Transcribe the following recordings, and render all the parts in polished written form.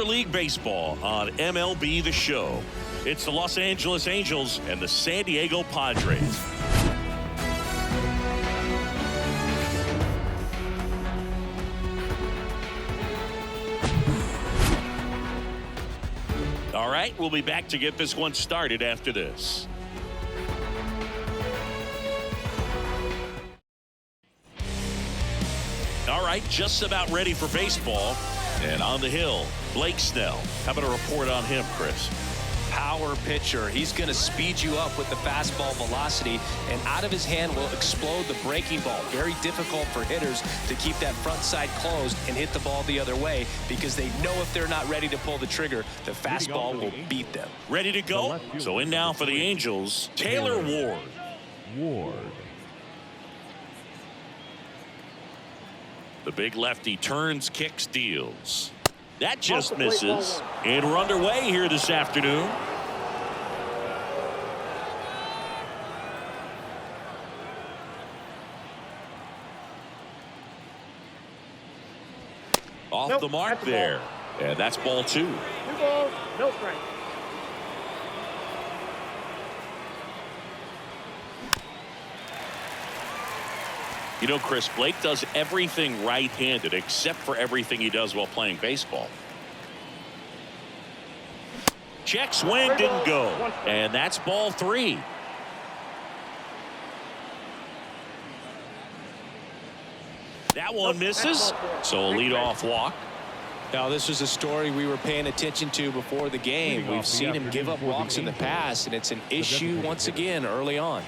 League Baseball on MLB The Show. It's the Los Angeles Angels and the San Diego Padres. All right, we'll be back to get this one started after this. All right, just about ready for baseball. And on the hill, Blake Snell. How about a report on him, Chris? Power pitcher. He's going to speed you up with the fastball velocity, and out of his hand will explode the breaking ball. Very difficult for hitters to keep that front side closed and hit the ball the other way, because they know if they're not ready to pull the trigger, the fastball will beat them. Ready to go? So in now for the Angels, Taylor Ward. The big lefty turns, kicks, deals. That just misses. And we're underway here this afternoon. Off the mark there. And that's ball 2. 2 balls, no strike. You know, Chris, Blake does everything right-handed except for everything he does while playing baseball. Check swing, didn't go. And that's ball 3. That one misses. So a leadoff walk. Now, this is a story we were paying attention to before the game. We've seen him give up walks in the past, and it's an issue once again early on.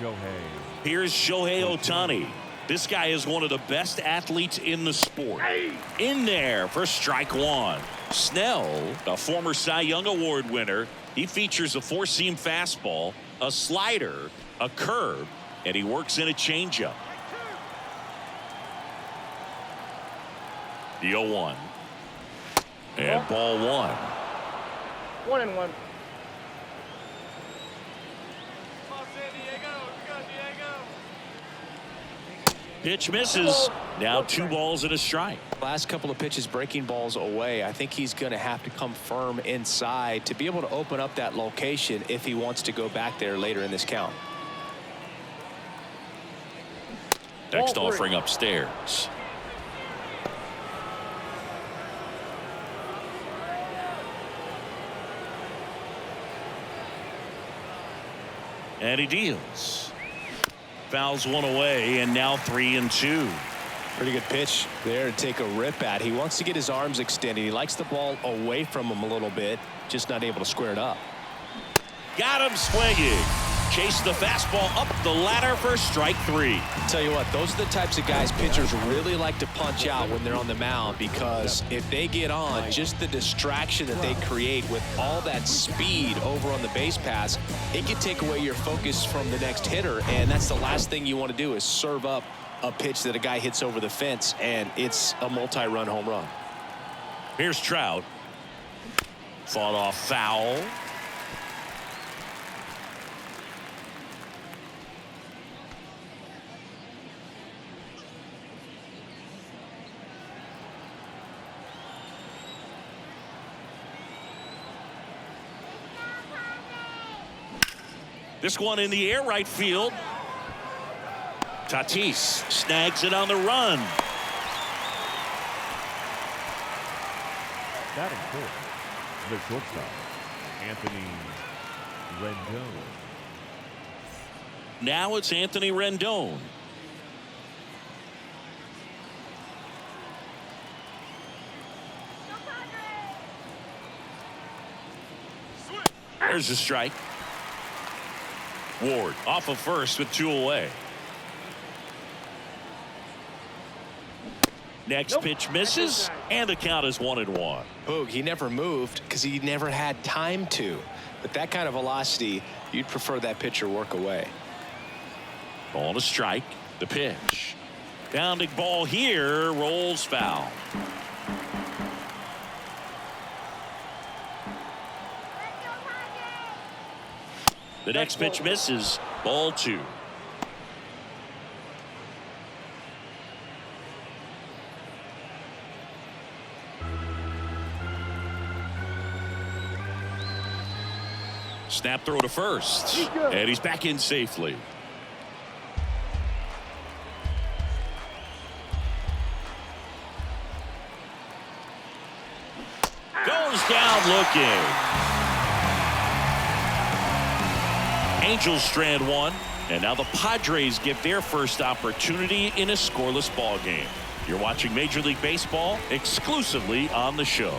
Here's Shohei Ohtani. This guy is one of the best athletes in the sport. In there for strike 1. Snell, a former Cy Young Award winner, he features a 4-seam fastball, a slider, a curve, and he works in a changeup. The 0-1. And ball 1. 1-1. Pitch misses. Now 2 balls and a strike. Last couple of pitches breaking balls away. I think he's going to have to come firm inside to be able to open up that location if he wants to go back there later in this count. Next offering upstairs. And he deals. Fouls one away, and now 3-2. Pretty good pitch there to take a rip at. He wants to get his arms extended. He likes the ball away from him a little bit, just not able to square it up. Got him swinging. Chase the fastball up the ladder for strike 3. Tell you what, those are the types of guys pitchers really like to punch out when they're on the mound, because if they get on, just the distraction that they create with all that speed over on the base pass, it can take away your focus from the next hitter, and that's the last thing you want to do is serve up a pitch that a guy hits over the fence, and it's a multi-run home run. Here's Trout. Fought off foul. This one in the air, right field. Tatis snags it on the run. Batting fourth, the shortstop, Anthony Rendon. Now it's Anthony Rendon. There's a strike. Ward off of first with 2 away. Next pitch misses, and the count is 1-1. Boog, he never moved because he never had time to. But that kind of velocity, you'd prefer that pitcher work away. On a strike, the pitch. Pounding ball here, rolls foul. The next pitch misses, ball 2. Snap throw to first. And he's back in safely. Goes down looking. Angels strand one. And now the Padres get their first opportunity in a scoreless ball game. You're watching Major League Baseball exclusively on the show.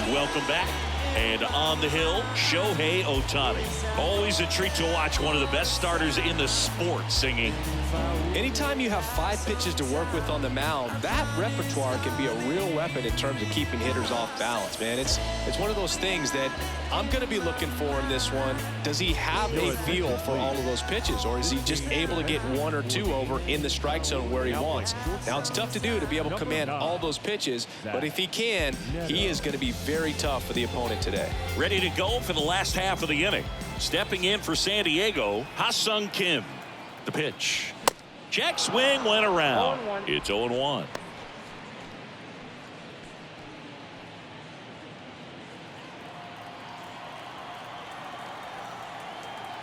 Welcome back. And on the hill, Shohei Ohtani. Always a treat to watch one of the best starters in the sport singing. Anytime you have 5 pitches to work with on the mound, that repertoire can be a real weapon in terms of keeping hitters off balance, man. It's one of those things that I'm going to be looking for in this one. Does he have a feel for all of those pitches, or is he just able to get 1 or 2 over in the strike zone where he wants? Now, it's tough to do to be able to command all those pitches, but if he can, he is going to be very tough for the opponent today. Ready to go for the last half of the inning. Stepping in for 샌디에이고, Ha-Sung Kim. The pitch. Check swing went around. It's 0-1.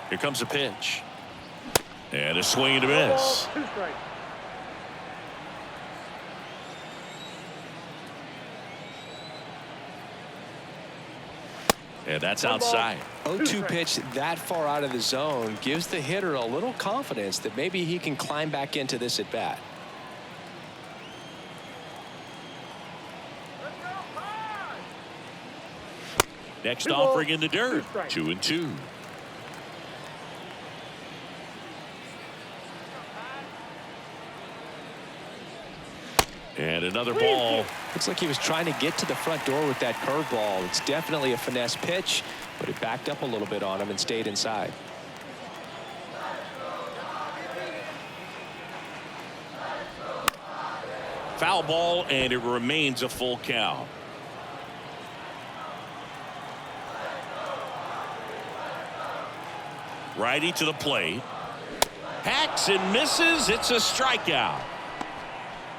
Here comes a pitch. And a swing and a miss. And that's outside. 0-2 pitch that far out of the zone gives the hitter a little confidence that maybe he can climb back into this at bat. Next offering in the dirt. 2-2. And another ball. Looks like he was trying to get to the front door with that curveball. It's definitely a finesse pitch, but it backed up a little bit on him and stayed inside. Foul ball, and it remains a full count. Righty to the plate. Hacks and misses. It's a strikeout.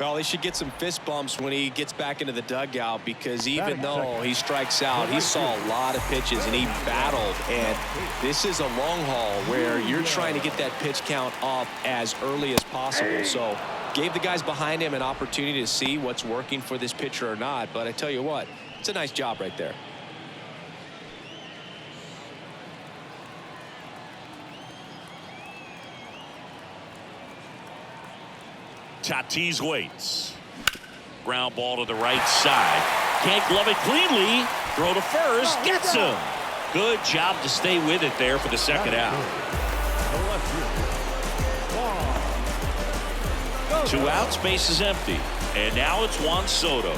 Well, he should get some fist bumps when he gets back into the dugout, because even though he strikes out, he saw a lot of pitches and he battled. And this is a long haul where you're trying to get that pitch count up as early as possible. So gave the guys behind him an opportunity to see what's working for this pitcher or not. But I tell you what, it's a nice job right there. Tatis waits. Ground ball to the right side. Can't glove it cleanly. Throw to first. Gets him. Good job to stay with it there for the second out. 2 outs, base is empty. And now it's Juan Soto.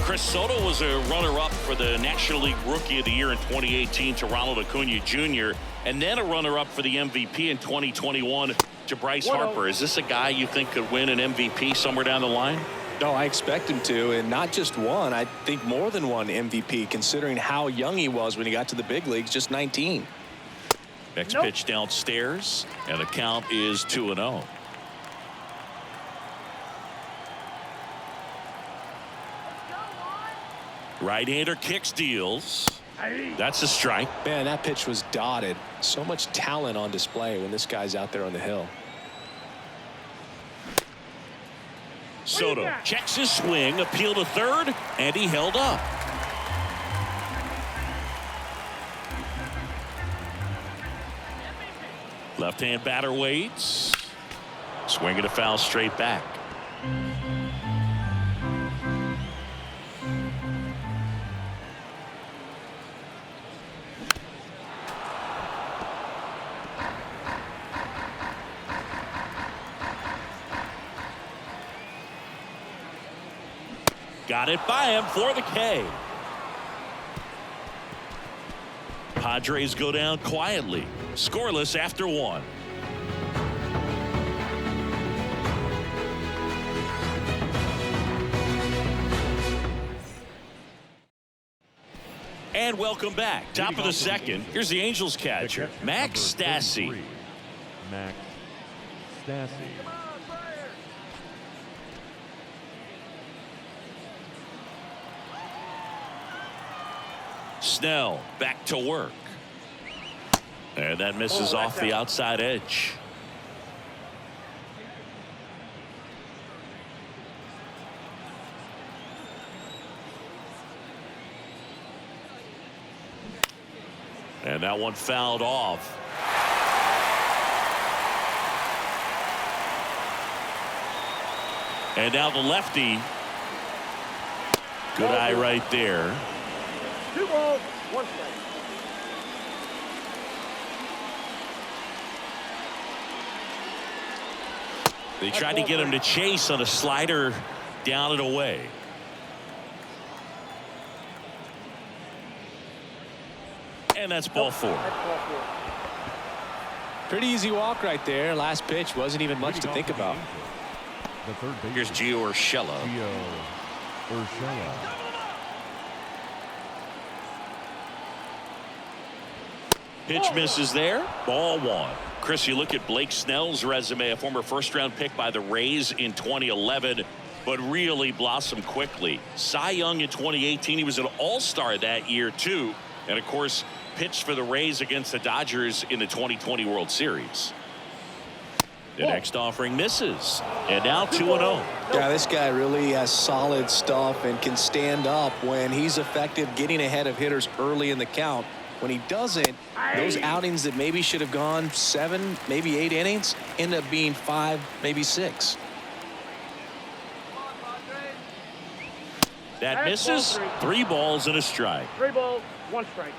Chris Soto was a runner-up for the National League Rookie of the Year in 2018 to Ronald Acuna Jr. and then a runner-up for the MVP in 2021 to Bryce Harper. Is this a guy you think could win an MVP somewhere down the line? No, I expect him to, and not just one. I think more than one MVP, considering how young he was when he got to the big leagues, just 19. Next pitch downstairs, and the count is 2-0. Right-hander kicks, deals. That's a strike. Man, that pitch was dotted. So much talent on display when this guy's out there on the hill. Soto checks his swing, appeal to third, and he held up. Left-hand batter waits. Swing and a foul straight back. Got it by him for the K. Padres go down quietly, scoreless after 1. And welcome back. Top of the second. Here's the Angels catcher, Max Stassi. Max Stassi. Snell back to work. And that misses off the outside edge. And that one fouled off. And now the lefty. Good eye right there. 2 balls, 1 strike. They tried to get him to chase on a slider down and away. And that's ball 4. Pretty easy walk right there. Last pitch wasn't even much to think about. The third baseman, Here's Gio Urshela. Urshela. Pitch misses there. Ball 1. Chris, you look at Blake Snell's resume, a former first-round pick by the Rays in 2011, but really blossomed quickly. Cy Young in 2018. He was an all-star that year, too. And, of course, pitched for the Rays against the Dodgers in the 2020 World Series. The next offering misses. And now 2-0. Yeah, this guy really has solid stuff and can stand up when he's effective getting ahead of hitters early in the count. When he doesn't, those outings that maybe should have gone 7, maybe 8 innings end up being 5, maybe 6. That misses. 3 balls and a strike. 3 balls, 1 strike.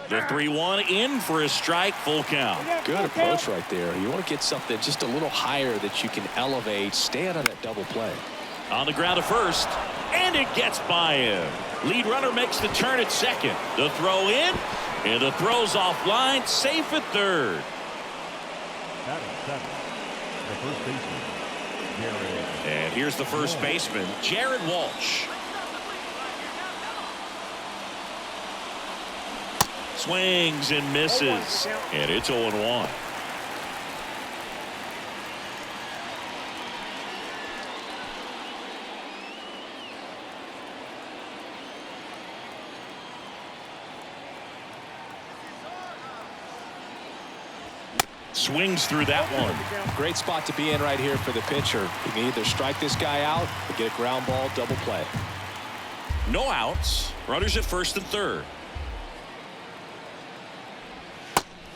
The 3-1 in for a strike, full count. Good approach right there. You want to get something just a little higher that you can elevate. Stay out of that double play. On the ground to first, and it gets by him. Lead runner makes the turn at second. The throw in, and the throw's offline, safe at third. Batting 7. The first baseman, Jared. And here's the first baseman, Jared Walsh. Swings and misses, and it's 0-1. Swings through that one. Great spot to be in right here for the pitcher. You can either strike this guy out or get a ground ball double play. No outs. Runners at first and third.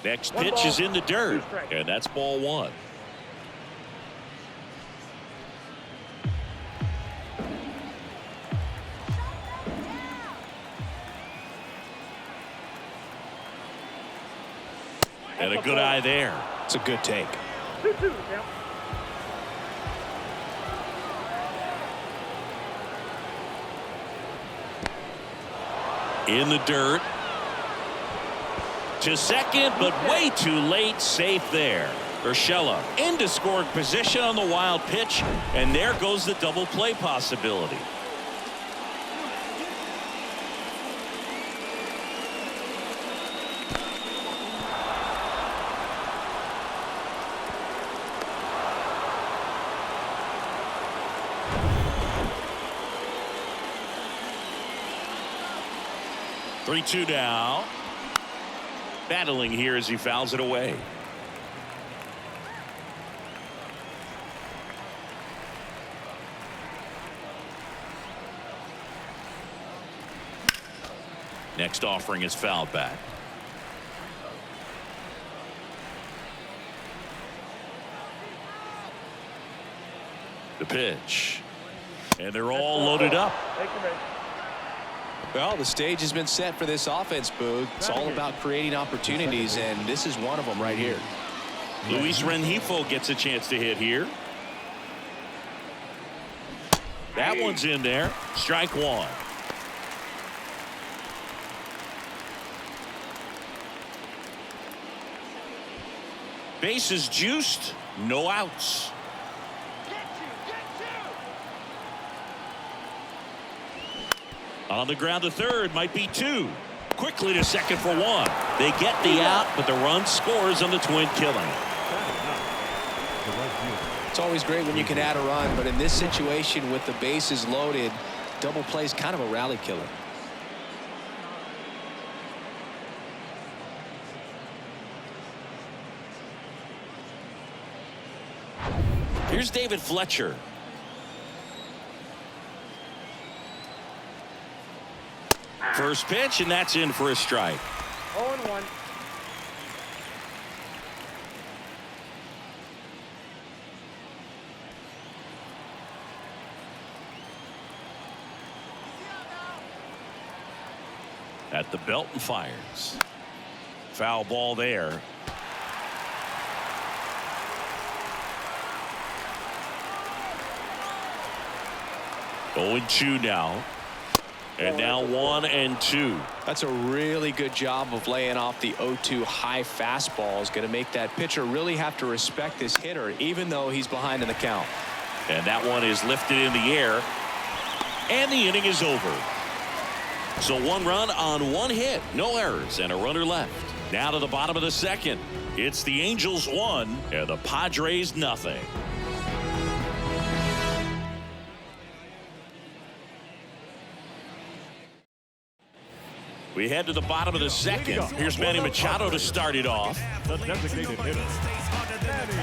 Next pitch is in the dirt, and that's ball 1. And a good eye there. It's a good take. 2-2 count. In the dirt. To second, but way too late. Safe there. Urshela into scoring position on the wild pitch, and there goes the double play possibility. Three-two now. Battling here as he fouls it away. Next offering is fouled back. The pitch. And they're all loaded up. Well, the stage has been set for this offense, Boog. It's all about creating opportunities, and this is one of them right here. Luis Rengifo gets a chance to hit here. That one's in there. Strike 1. Bases juiced. No outs. On the ground to third, might be 2. Quickly to second for 1. They get the out, but the run scores on the twin killing. It's always great when you can add a run, but in this situation with the bases loaded, double play is kind of a rally killer. Here's David Fletcher. First pitch, and that's in for a strike. 0-1. At the belt and fires. Foul ball there. Oh, 0-2 now. And now 1-2. That's a really good job of laying off the 0-2 high fastball. Is going to make that pitcher really have to respect this hitter, even though he's behind in the count. And that one is lifted in the air. And the inning is over. So 1 run on 1 hit. No errors and a runner left. Now to the bottom of the second. It's the Angels 1 and the Padres nothing. We head to the bottom of the second. Here's Manny Machado to start it off. The designated hitter.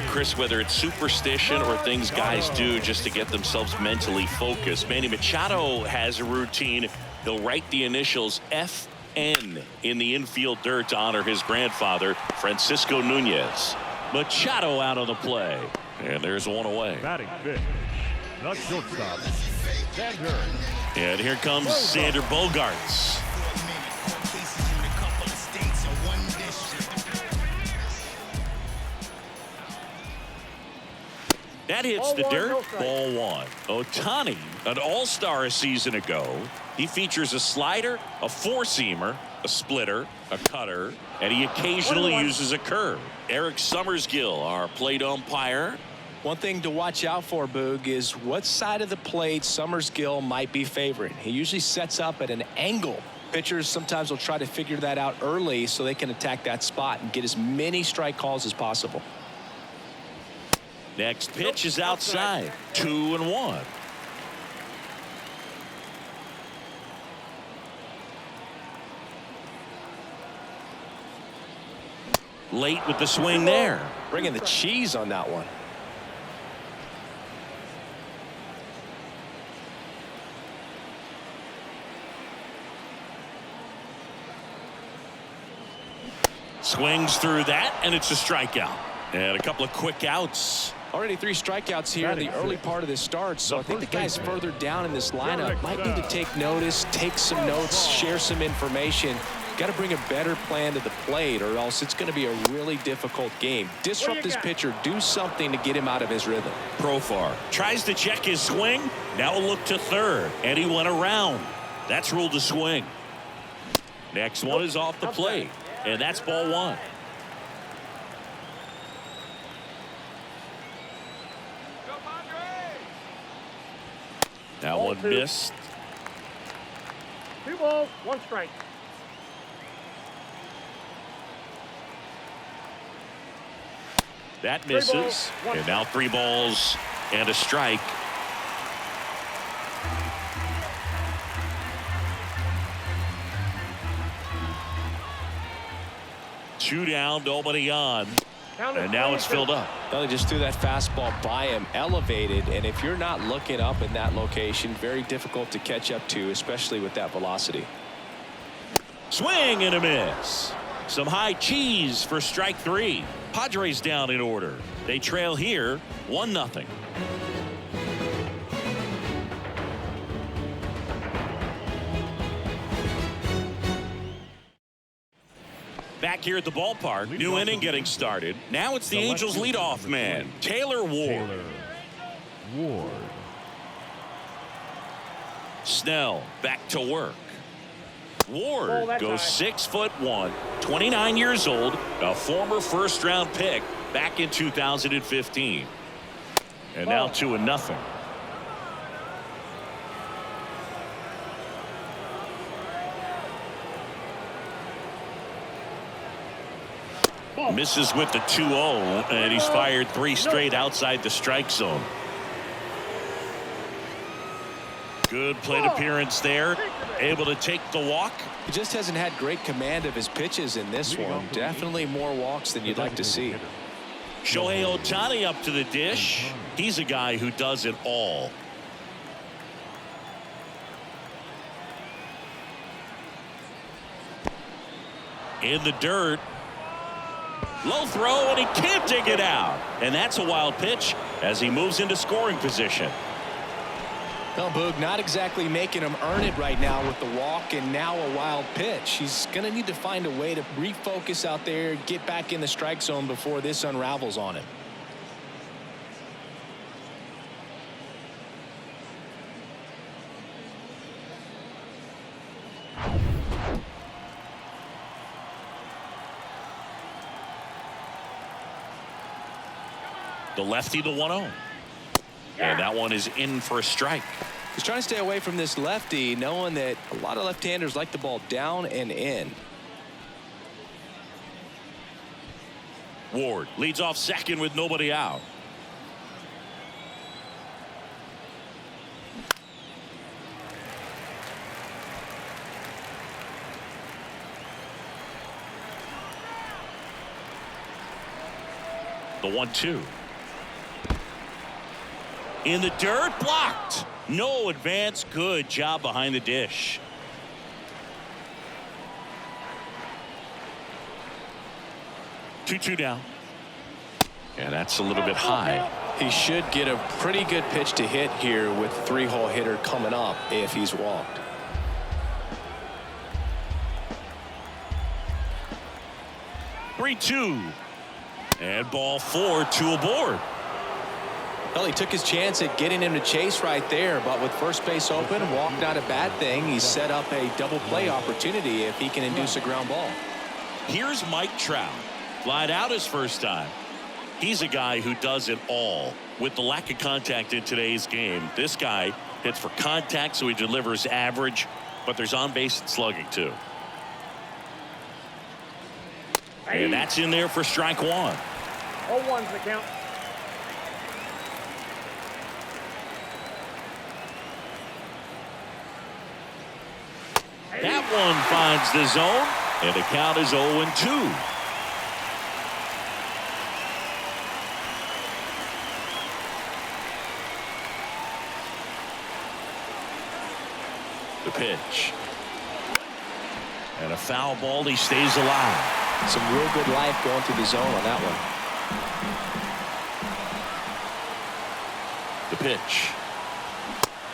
Chris, whether it's superstition or things guys do just to get themselves mentally focused, Manny Machado has a routine. He'll write the initials FN in the infield dirt to honor his grandfather, Francisco Nunez. Machado out on the play. And there's one away. Batting fifth. The shortstop. Sander. And here comes Sander Bogarts. That hits the dirt. Ball 1. Ohtani, an all-star a season ago. He features a slider, a four-seamer, a splitter, a cutter, and he occasionally uses a curve. Eric Summersgill, our plate umpire. One thing to watch out for, Boog, is what side of the plate Summersgill might be favoring. He usually sets up at an angle. Pitchers sometimes will try to figure that out early so they can attack that spot and get as many strike calls as possible. Next pitch is outside. 2-1. Late with the swing there. Bringing the cheese on that one. Swings through that, and it's a strikeout. And a couple of quick outs. Already 3 strikeouts here in the early part of this start, so I think the guys further down in this lineup might need to take notice, take some notes, share some information. Got to bring a better plan to the plate, or else it's going to be a really difficult game. Disrupt this pitcher, do something to get him out of his rhythm. Profar tries to check his swing. Now a look to third, and he went around. That's ruled a swing. Next one is off the plate, and that's ball 1. That one missed. 2 balls, 1 strike. That misses. And now 3 balls and a strike. Two down, nobody on. And now it's filled up. Well, they just threw that fastball by him, elevated, and if you're not looking up in that location, very difficult to catch up to, especially with that velocity. Swing and a miss. Some high cheese for strike 3. Padres down in order. They trail here 1-0. Back here at the ballpark, new inning getting started. Now it's the Angels leadoff man, Taylor Ward. Snell back to work. Ward goes 6'1", 29 years old, a former first-round pick back in 2015. And now 2-0. Misses with the 2-0, and he's fired 3 straight outside the strike zone. Good plate appearance there. Able to take the walk. He just hasn't had great command of his pitches in this one. Definitely more walks than you'd like to see. Shohei Ohtani up to the dish. He's a guy who does it all. In the dirt. Low throw, and he can't dig it out. And that's a wild pitch as he moves into scoring position. Well, Boog, not exactly making him earn it right now with the walk and now a wild pitch. He's going to need to find a way to refocus out there, get back in the strike zone before this unravels on him. The lefty, the 1-0. And that one is in for a strike. He's trying to stay away from this lefty, knowing that a lot of left-handers like the ball down and in. Ward leads off second with nobody out. The 1-2. In the dirt, blocked. No advance. Good job behind the dish. Two down. Yeah, that's a little bit high. He should get a pretty good pitch to hit here with 3-hole hitter coming up if he's walked. Three-two. And ball 4, 2 aboard. Well, he took his chance at getting him to chase right there, but with first base open, walk not a bad thing. He set up a double play opportunity if he can induce a ground ball. Here's Mike Trout. Flied out his first time. He's a guy who does it all. With the lack of contact in today's game, this guy hits for contact, so he delivers average, but there's on-base and slugging too. And that's in there for strike 1. 0-1's the count. That one finds the zone, and the count is 0-2. The pitch. And a foul ball. He stays alive. Some real good life going through the zone on that one. The pitch.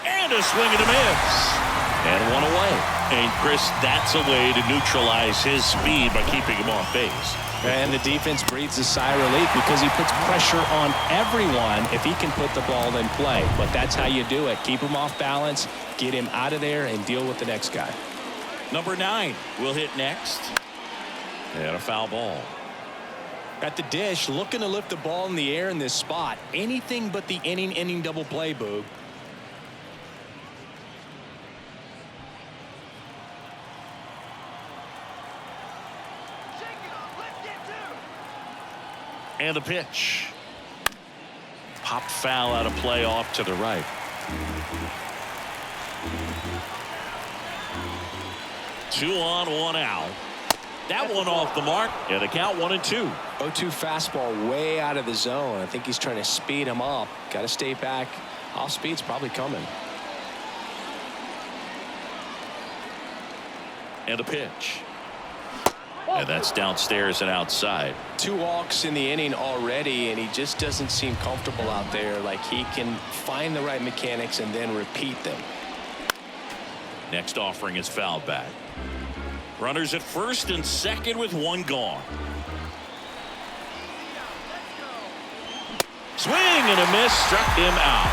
And a swing and a miss. And one away. And Chris, that's a way to neutralize his speed by keeping him off base. And the defense breathes a sigh of relief because he puts pressure on everyone if he can put the ball in play. But that's how you do it. Keep him off balance, get him out of there, and deal with the next guy. Number 9 will hit next. And a foul ball. At the dish, looking to lift the ball in the air in this spot. Anything but the inning double play, Boog. And the pitch. Popped foul out of play off to the right. Two on, one out. That one off the mark, and the count 1-2. 0-2 fastball way out of the zone. I think he's trying to speed him up. Got to stay back. Off speed's probably coming. And the pitch. And that's downstairs and outside. 2 walks in the inning already, and he just doesn't seem comfortable out there. Like he can find the right mechanics and then repeat them. Next offering is fouled back. Runners at first and second with 1 gone. Swing and a miss, struck him out.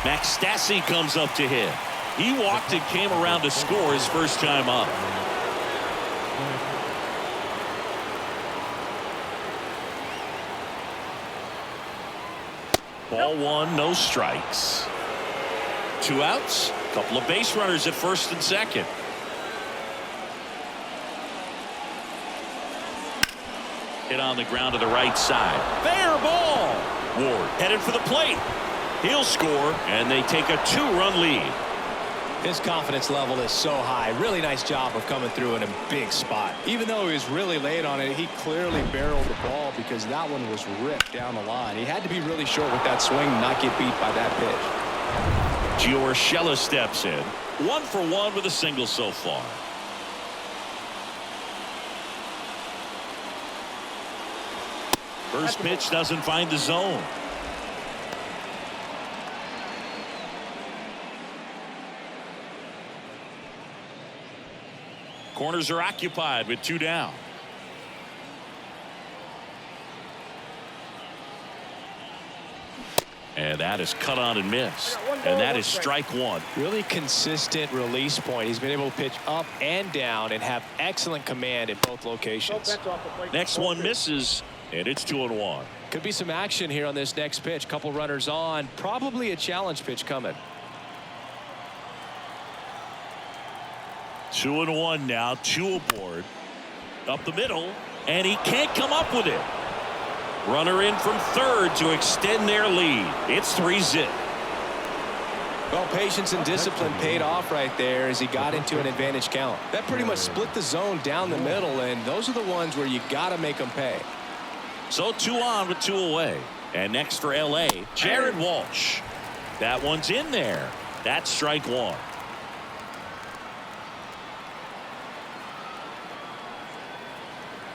Max Stassi comes up to hit. He walked and came around to score his first time up. Ball 1, no strikes. 2 outs, couple of base runners at first and second. Hit on the ground to the right side. Fair ball. Ward headed for the plate. He'll score, and they take a 2-run lead. His confidence level is so high. Really nice job of coming through in a big spot. Even though he was really late on it, he clearly barreled the ball because that one was ripped down the line. He had to be really short with that swing and not get beat by that pitch. Gio Urshela steps in. 1 for 1 with a single so far. First pitch doesn't find the zone. Corners are occupied with 2 down. And that is cut on and missed. And that is strike 1. Really consistent release point. He's been able to pitch up and down and have excellent command at both locations. Next one misses, and it's 2-1. Could be some action here on this next pitch. Couple runners on. Probably a challenge pitch coming. 2-1 now, 2 aboard. Up the middle, and he can't come up with it. Runner in from third to extend their lead. It's 3-zip. Well, patience and discipline paid off right there as he got into an advantage count. That pretty much split the zone down the middle, and those are the ones where you got to make them pay. So 2 on with 2 away. And next for L.A., Jared Walsh. That one's in there. That's strike 1.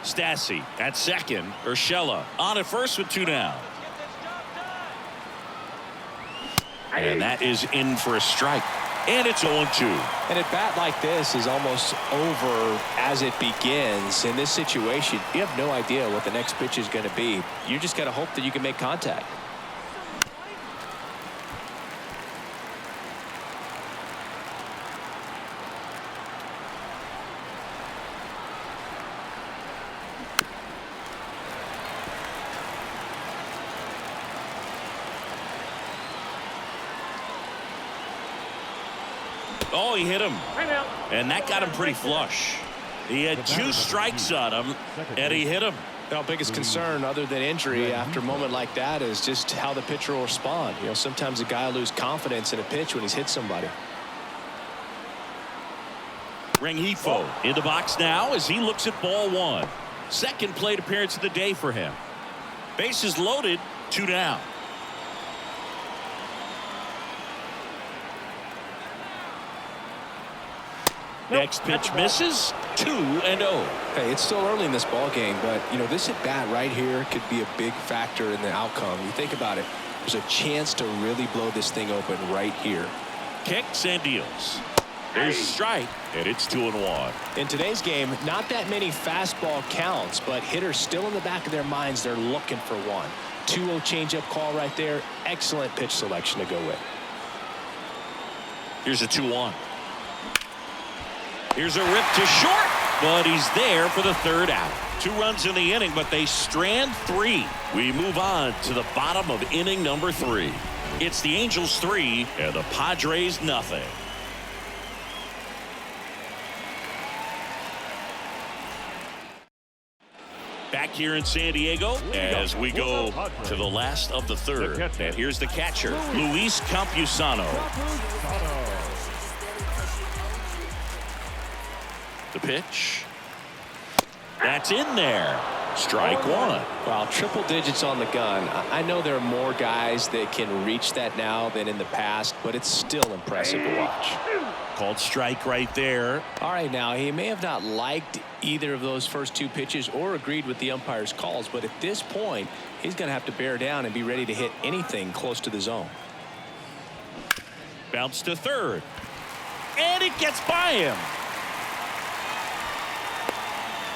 Stassi at second. Urshela on at first with 2 down. And that is in for a strike. And it's 0-2. And a bat like this is almost over as it begins. In this situation, you have no idea what the next pitch is going to be. You just got to hope that you can make contact. Oh, he hit him. And that got him pretty flush. He had 2 strikes on him, and he hit him. Our biggest concern other than injury after a moment like that is just how the pitcher will respond. You know, sometimes a guy will lose confidence in a pitch when he's hit somebody. Rengifo in the box now as he looks at ball 1. Second plate appearance of the day for him. Bases loaded, 2 down. Next pitch misses. 2-0. Hey, it's still early in this ball game, but you know, this at bat right here could be a big factor in the outcome. You think about it, there's a chance to really blow this thing open right here. Kicks and deals. There's a strike, and it's 2-1. In today's game, not that many fastball counts, but hitters still in the back of their minds, they're looking for one. 2-0 changeup call right there. Excellent pitch selection to go with. Here's a 2-1. Here's a rip to short, but he's there for the 3rd out. 2 runs in the inning, but they strand 3. We move on to the bottom of inning number 3. It's the Angels 3 and the Padres nothing. Back here in San Diego as we go to the last of the 3rd. And here's the catcher, Luis Campusano. The pitch. That's in there. Strike 1. Wow, triple digits on the gun. I know there are more guys that can reach that now than in the past, but it's still impressive to watch. Called strike right there. All right, now he may have not liked either of those first 2 pitches or agreed with the umpire's calls, but at this point, he's going to have to bear down and be ready to hit anything close to the zone. Bounce to third. And it gets by him.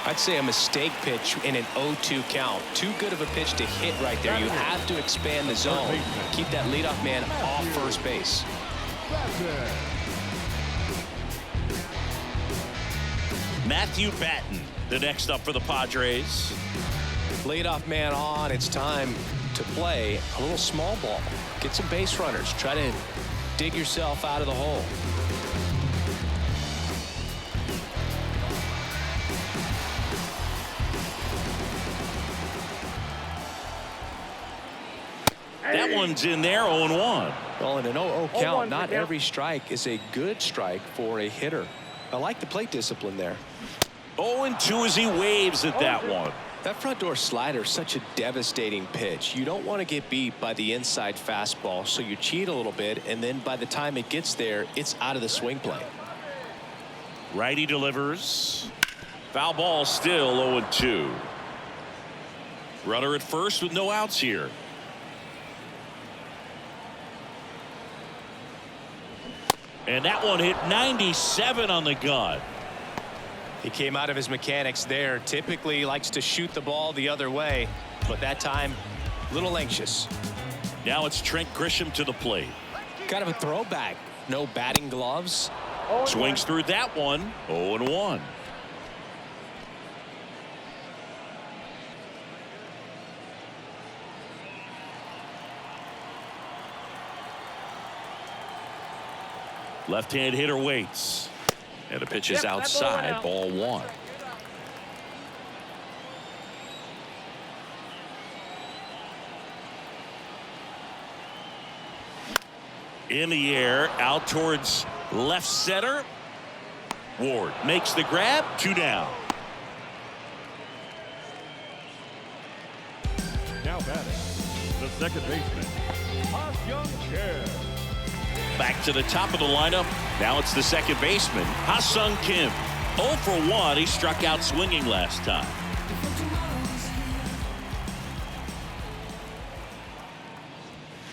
I'd say a mistake pitch in an 0-2 count. Too good of a pitch to hit right there. You have to expand the zone. Keep that leadoff man off first base. Matthew Batten, the next up for the Padres. Leadoff man on. It's time to play a little small ball. Get some base runners. Try to dig yourself out of the hole. That one's in there, 0-1. Well, in an 0-0 count, not count. every strike is a good strike for a hitter. I like the plate discipline there. 0-2 as he waves at that one. That front door slider is such a devastating pitch. You don't want to get beat by the inside fastball, so you cheat a little bit, and then by the time it gets there, it's out of the swing plane. Righty delivers. Foul ball, still 0-2. Runner at first with no outs here. And that one hit 97 on the gun. He came out of his mechanics there. Typically he likes to shoot the ball the other way, but that time a little anxious. Now it's Trent Grisham to the plate. Kind of a throwback. No batting gloves. Swings through that one. 0-1. Left-hand hitter waits. And the pitch is outside. Ball 1. In the air, out towards left center. Ward makes the grab. 2 down. Now batting, the second baseman, Ha-Seong Kim. Back to the top of the lineup. Now it's the second baseman, Ha-Seong Kim. 0 for 1. He struck out swinging last time.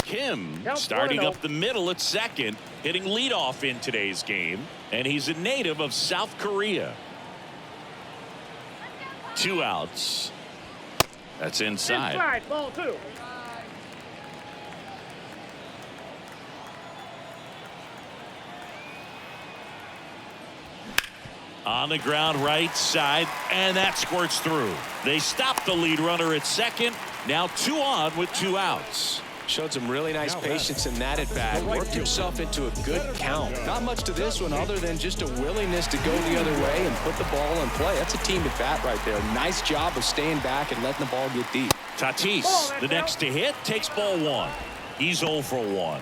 Kim starting up the middle at second, hitting leadoff in today's game, and he's a native of South Korea. 2 outs. That's inside. Inside, ball 2. On the ground right side, and that squirts through. They stop the lead runner at second. Now 2 on with 2 outs. Showed some really nice patience in that at bat. Worked himself into a good count. Not much to this one other than just a willingness to go the other way and put the ball in play. That's a team at bat right there. Nice job of staying back and letting the ball get deep. Tatis, the next to hit, takes ball 1. He's 0 for 1.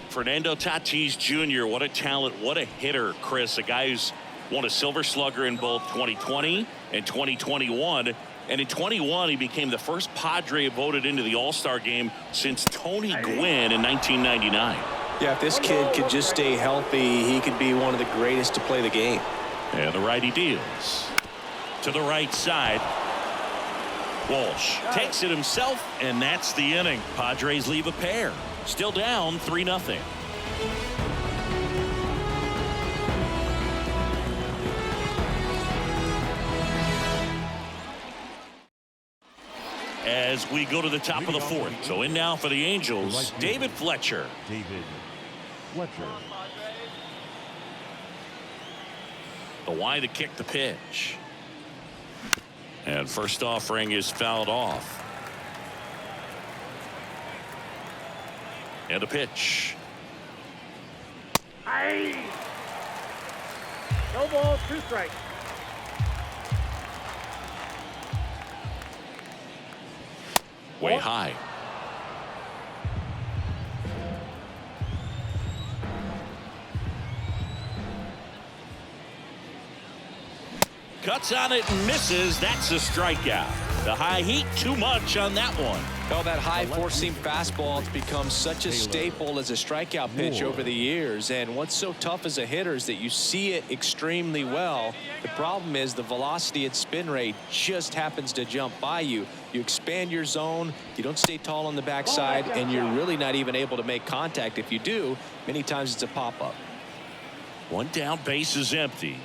Fernando Tatis Jr., what a talent, what a hitter, Chris. A guy who's won a Silver Slugger in both 2020 and 2021. And in 21, he became the first Padre voted into the All-Star game since Tony Gwynn in 1999. Yeah, if this kid could just stay healthy, he could be one of the greatest to play the game. And the righty deals. To the right side. Walsh takes it himself, and that's the inning. Padres leave a pair. Still down 3-0. As we go to the top of the 4th. So in now for the Angels, David Fletcher. David Fletcher. The Y to kick the pitch. And first offering is fouled off. And a pitch. Aye. No balls, 2 strikes. Way high. Cuts on it and misses. That's a strikeout. The high heat, too much on that one. Oh, that high four-seam fastball has become such a staple as a strikeout pitch over the years. And what's so tough as a hitter is that you see it extremely well. The problem is the velocity and spin rate just happens to jump by you. You expand your zone, you don't stay tall on the backside, and you're really not even able to make contact. If you do, many times it's a pop-up. 1 down, base is empty.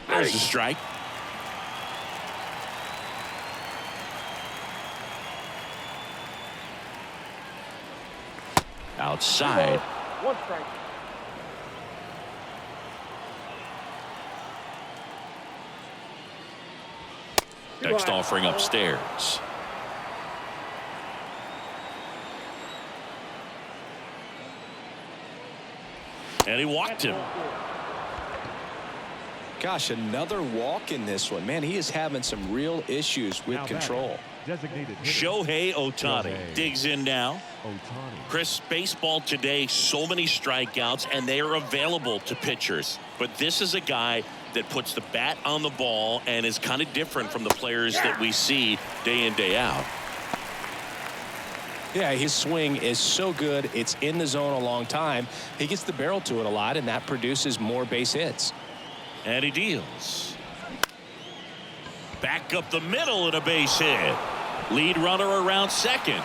There's the strike. Outside. 1 strike. Next offering upstairs. And he walked him. Gosh, another walk in this one. Man, he is having some real issues with control. Designated hitter. Shohei Ohtani digs in now. Ohtani. Chris, baseball today, so many strikeouts, and they are available to pitchers. But this is a guy that puts the bat on the ball and is kind of different from the players that we see day in, day out. Yeah, his swing is so good. It's in the zone a long time. He gets the barrel to it a lot, and that produces more base hits. And he deals. Back up the middle and a base hit. Lead runner around second.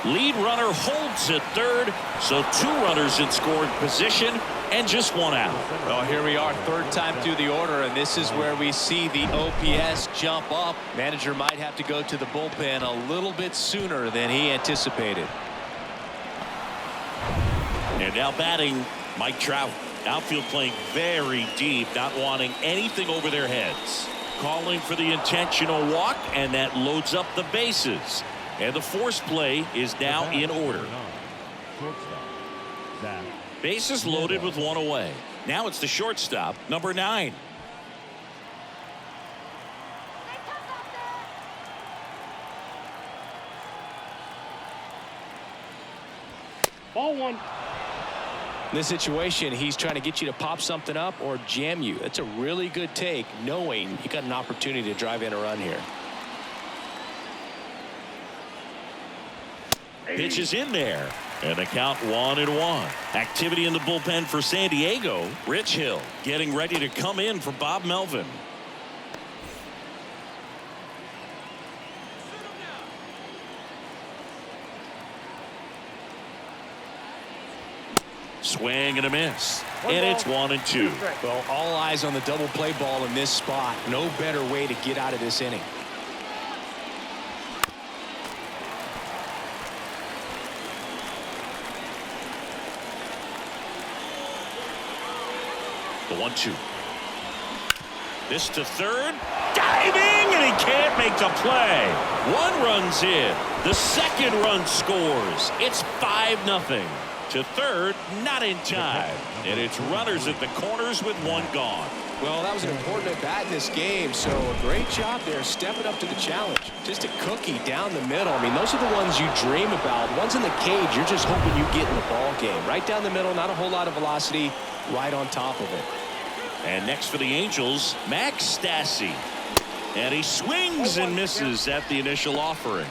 Lead runner holds at third. So 2 runners in scoring position and just 1 out. Well, here we are, 3rd time through the order, and this is where we see the OPS jump up. Manager might have to go to the bullpen a little bit sooner than he anticipated. And now batting, Mike Trout. Outfield playing very deep, not wanting anything over their heads. Calling for the intentional walk, and that loads up the bases. And the force play is now in order. Bases loaded with 1 away. Now it's the shortstop, number 9. Ball 1. In this situation, he's trying to get you to pop something up or jam you. That's a really good take, knowing you got an opportunity to drive in a run here. Pitch is in there. And the count 1-1. Activity in the bullpen for 샌디에이고. Rich Hill getting ready to come in for Bob Melvin. Swing and a miss. And it's 1-2. Well, all eyes on the double play ball in this spot. No better way to get out of this inning. The 1-2. This to third. Diving, and he can't make the play. 1 run's in. The 2nd run scores. It's 5-0. To third, not in time. And it's runners at the corners with 1 gone. Well, that was an important at bat in this game, so a great job there stepping up to the challenge. Just a cookie down the middle. I mean, those are the ones you dream about. Ones in the cage, you're just hoping you get in the ball game. Right down the middle, not a whole lot of velocity, right on top of it. And next for the Angels, Max Stassi. And he swings and misses at the initial offering.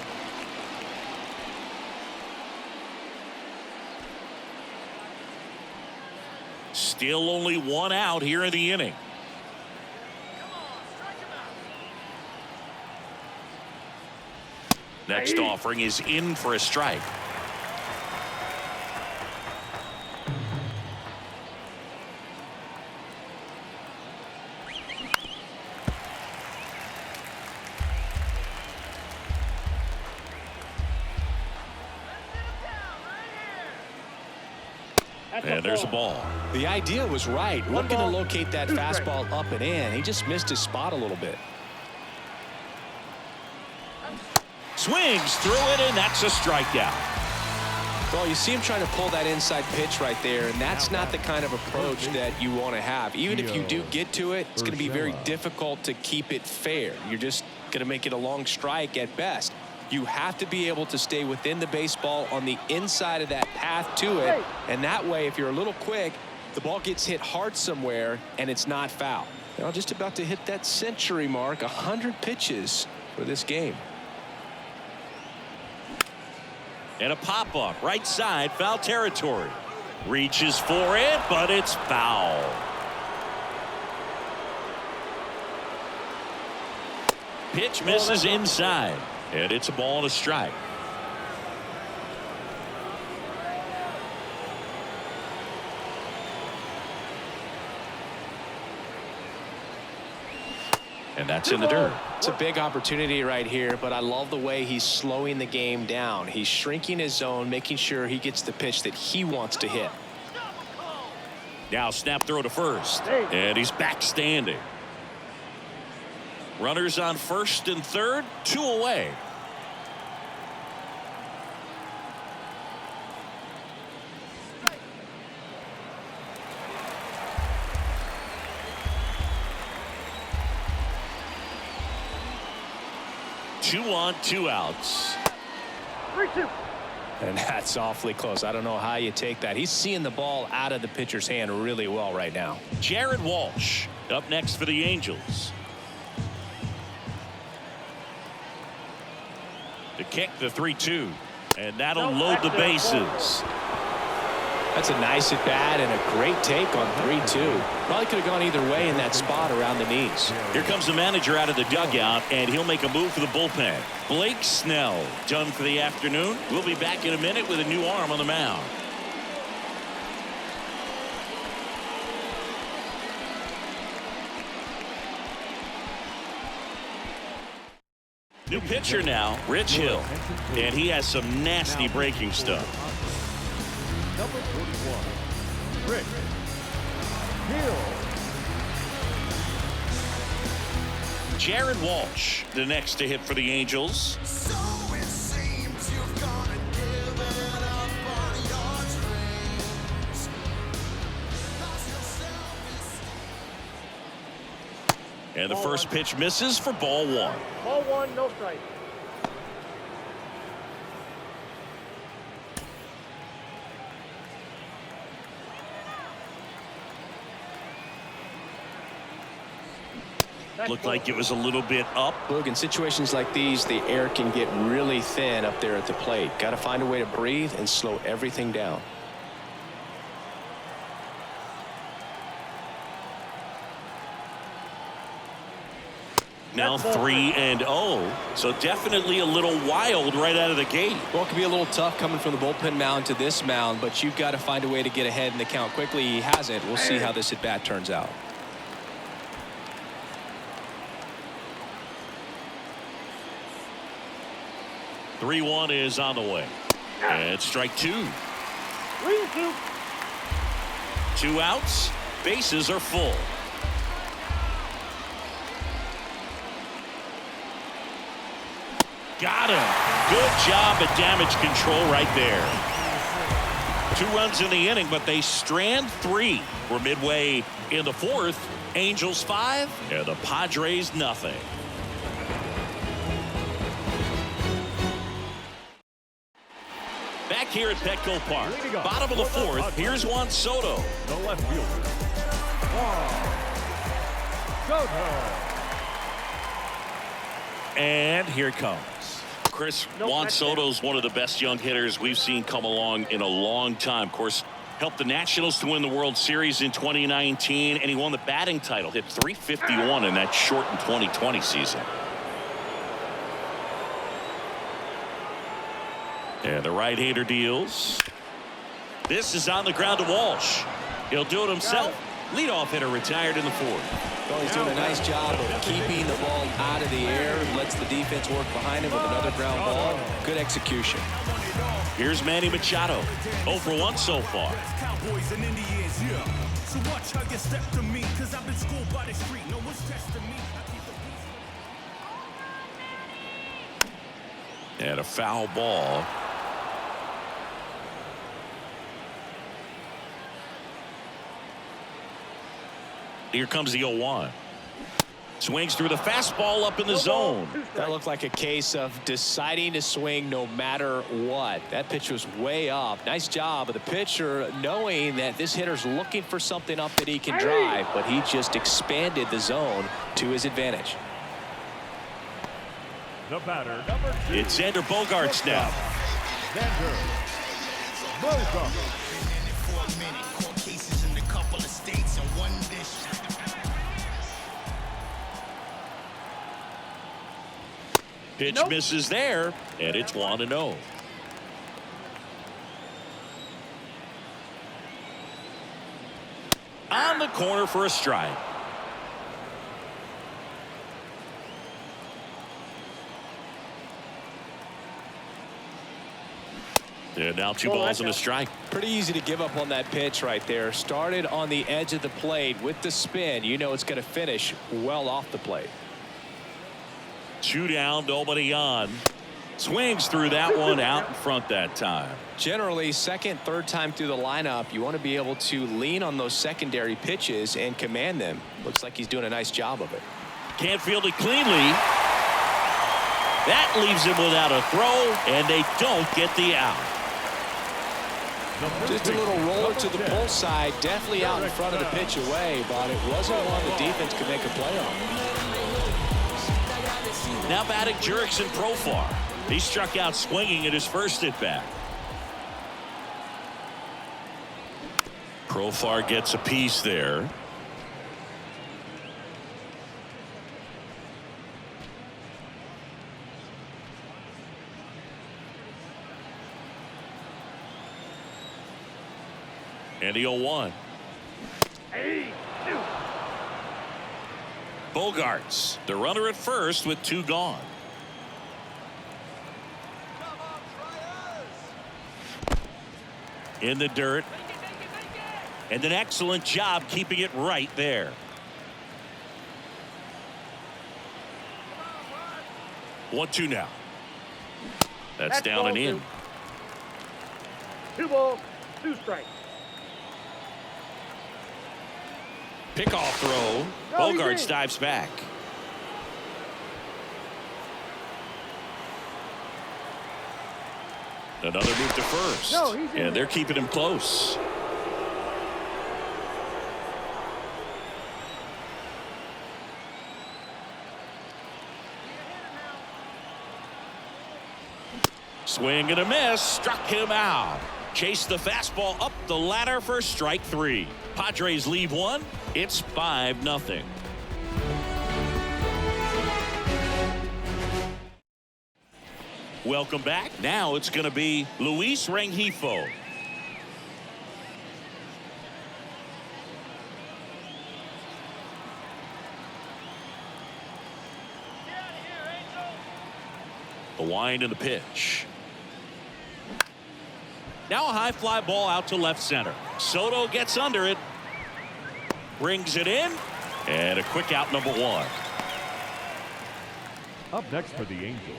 Still only 1 out here in the inning. Next offering is in for a strike. And there's a ball. The idea was right. Looking to locate that fastball up and in. He just missed his spot a little bit. Swings through it, and that's a strikeout. Well, you see him trying to pull that inside pitch right there, and that's not the kind of approach that you want to have. Even if you do get to it, it's going to be very difficult to keep it fair. You're just going to make it a long strike at best. You have to be able to stay within the baseball on the inside of that path to it, and that way, if you're a little quick, the ball gets hit hard somewhere, and it's not foul. Now, just about to hit that century mark, 100 pitches for this game. And a pop-up, right side, foul territory. Reaches for it, but it's foul. Pitch misses inside, and it's a ball and a strike. And that's in the dirt. It's a big opportunity right here, but I love the way he's slowing the game down. He's shrinking his zone, making sure he gets the pitch that he wants to hit. Now snap throw to first, and he's back standing. Runners on first and third, 2 away. 2 on, 2 outs. 3-2. And that's awfully close. I don't know how you take that. He's seeing the ball out of the pitcher's hand really well right now. Jared Walsh up next for the Angels. To kick the 3-2. And that'll load the bases. That's a nice at bat and a great take on 3-2. Probably could have gone either way in that spot around the knees. Here comes the manager out of the dugout, and he'll make a move for the bullpen. Blake Snell done for the afternoon. We'll be back in a minute with a new arm on the mound. New pitcher now, Rich Hill, and he has some nasty breaking stuff. Number 41, Rich Hill. Jared Walsh, the next to hit for the Angels. And the first pitch misses for ball 1. Ball 1, no strike. Looked like it was a little bit up. Look, in situations like these, the air can get really thin up there at the plate. Got to find a way to breathe and slow everything down. Now 3-0, so definitely a little wild right out of the gate. Well, it can be a little tough coming from the bullpen mound to this mound, but you've got to find a way to get ahead in the count quickly. He hasn't. We'll see how this at bat turns out. Three 1 is on the way. And strike 2. 3-2. 2 outs. Bases are full. Got him. Good job at damage control right there. 2 runs in the inning, but they strand 3. We're midway in the 4th. Angels 5 and the Padres nothing. Back here at Petco Park, bottom of the 4th. Here's Juan Soto. The left fielder, Juan Soto. And here it comes. Chris, Juan Soto's one of the best young hitters we've seen come along in a long time. Of course, helped the Nationals to win the World Series in 2019, and he won the batting title. Hit .351 in that shortened 2020 season. And the right-hander deals. This is on the ground to Walsh. He'll do it himself. Leadoff hitter retired in the 4th. Well, he's doing a nice job of keeping the ball out of the air. Lets the defense work behind him with another ground ball. Good execution. Here's Manny Machado. 0 for 1 so far. And a foul ball. Here comes the 0-1. Swings through the fastball up in the zone. That looked like a case of deciding to swing no matter what. That pitch was way up. Nice job of the pitcher knowing that this hitter's looking for something up that he can drive, but he just expanded the zone to his advantage. The batter, number 2. It's Xander Bogaerts now. Xander Bogaerts. Pitch misses there, and it's 1-0. On the corner for a strike. And now 2 balls and a strike. Pretty easy to give up on that pitch right there. Started on the edge of the plate with the spin. You know it's going to finish well off the plate. 2 down, nobody on. Swings through that one out in front that time. Generally, second, third time through the lineup, you want to be able to lean on those secondary pitches and command them. Looks like he's doing a nice job of it. Can't field it cleanly. That leaves him without a throw, and they don't get the out. Just a little roller to the pull side, definitely out in front of the pitch away, but it wasn't one the defense could make a play on. Now batting Jurickson Profar. He struck out swinging at his first at bat. Profar gets a piece there. And the 0-1. Bogarts, the runner at first with 2 gone. In the dirt. And an excellent job keeping it right there. 1-2 now. That's down and in. 2 balls, 2 strikes. Pickoff throw. Bogarts dives back. Another move to first. And they're keeping him close. Swing and a miss. Struck him out. Chased the fastball up the ladder for strike 3. Padres leave 1. It's 5-0. Welcome back. Now it's going to be Luis Rengifo. The wind and the pitch. Now a high fly ball out to left center. Soto gets under it. Brings it in. And a quick out, number 1. Up next for the Angels,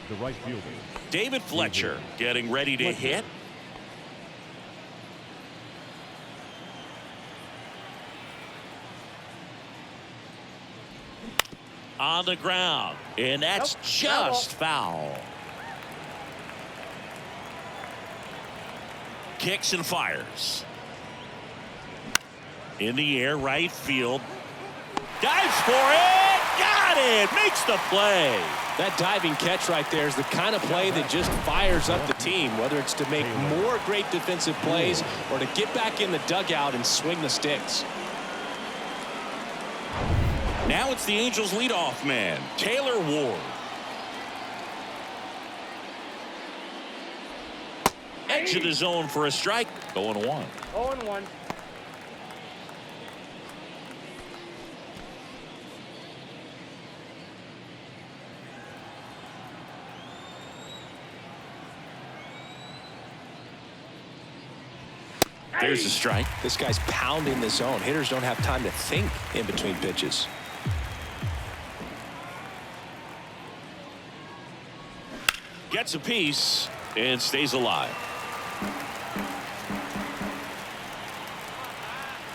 the right fielder, David Fletcher getting ready to hit. On the ground. And that's just foul. Kicks and fires. In the air, right field. Dives for it. Got it. Makes the play. That diving catch right there is the kind of play that just fires up the team, whether it's to make more great defensive plays or to get back in the dugout and swing the sticks. Now it's the Angels leadoff man, Taylor Ward. Edge of the zone for a strike. 0-1. 0-1. There's a strike. This guy's pounding the zone. Hitters don't have time to think in between pitches. Gets a piece and stays alive.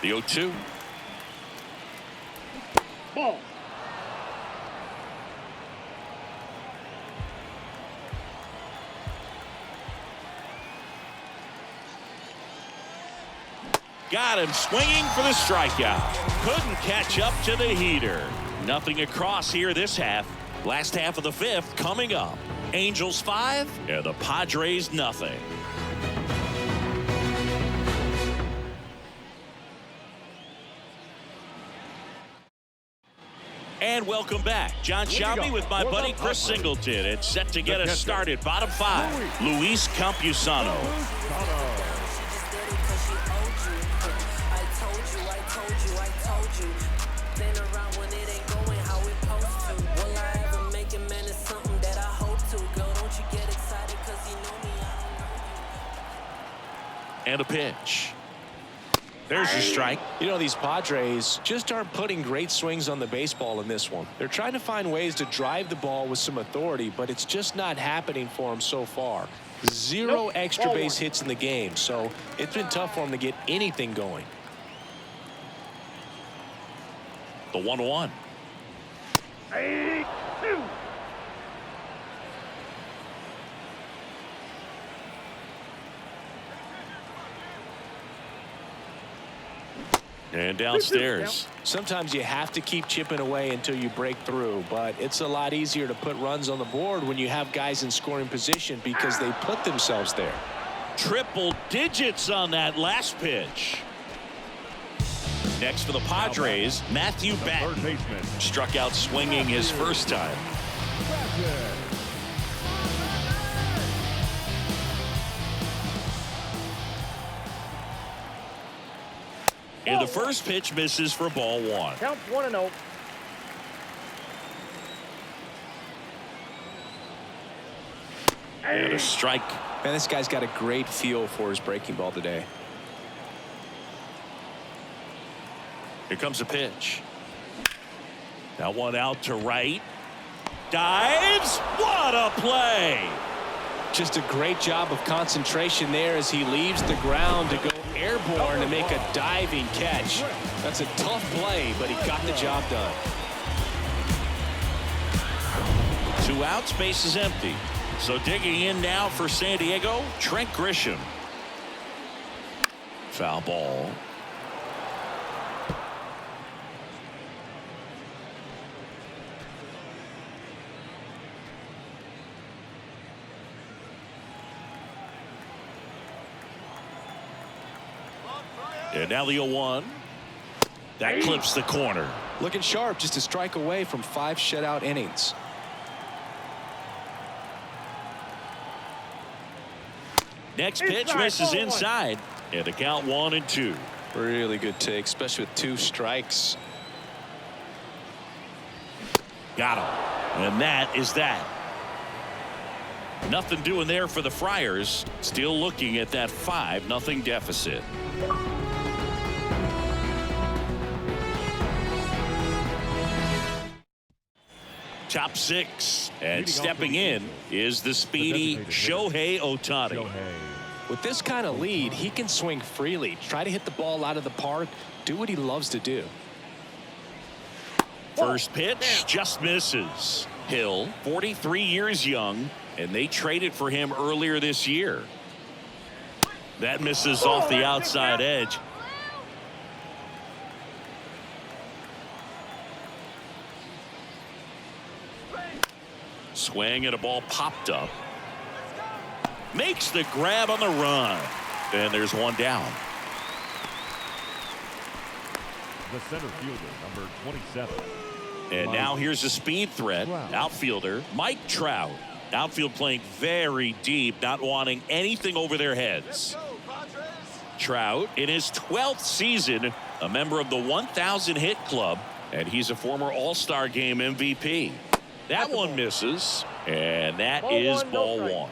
The 0-2. Ball. Got him swinging for the strikeout. Couldn't catch up to the heater. Nothing across here this half. Last half of the 5th coming up. Angels 5 and the Padres nothing. And welcome back. John Shelby with my buddy Chris Singleton. It's set to get us started. Bottom 5. Luis Campusano. And a pitch. There's a strike. You know, these Padres just aren't putting great swings on the baseball in this one. They're trying to find ways to drive the ball with some authority, but it's just not happening for them so far. 0 extra base hits in the game, so it's been tough for them to get anything going. The 1-1. And downstairs. Sometimes you have to keep chipping away until you break through, but it's a lot easier to put runs on the board when you have guys in scoring position because they put themselves there. Triple digits on that last pitch. Next for the Padres, Matthew Third Batten. baseman. Struck out swinging his first time. And the first pitch misses for ball one. Count 1-0. And a strike. Man, this guy's got a great feel for his breaking ball today. Here comes a pitch. That one out to right. Dives. What a play. Just a great job of concentration there as he leaves the ground to go airborne to make a diving catch. That's a tough play, but he got the job done. 2 outs, base is empty. So digging in now for San Diego, Trent Grisham. Foul ball. And now the 0-1. That clips the corner. Looking sharp, just a strike away from 5 shutout innings. Next pitch misses inside. And the count 1-2. Really good take, especially with 2 strikes. Got him. And that is that. Nothing doing there for the Friars. Still looking at that 5-0 deficit. Top 6, and stepping in is the speedy Shohei Ohtani. With this kind of lead, he can swing freely, try to hit the ball out of the park, do what he loves to do. First pitch just misses. Hill, 43 years young, and they traded for him earlier this year. That misses off the outside edge. Swing and a ball popped up. Makes the grab on the run. And there's one down. The center fielder, number 27. And now here's a speed threat. Outfielder Mike Trout. Outfield playing very deep, not wanting anything over their heads. Trout in his 12th season, a member of the 1,000 hit club, and he's a former All-Star Game MVP. That one misses, and that is ball one.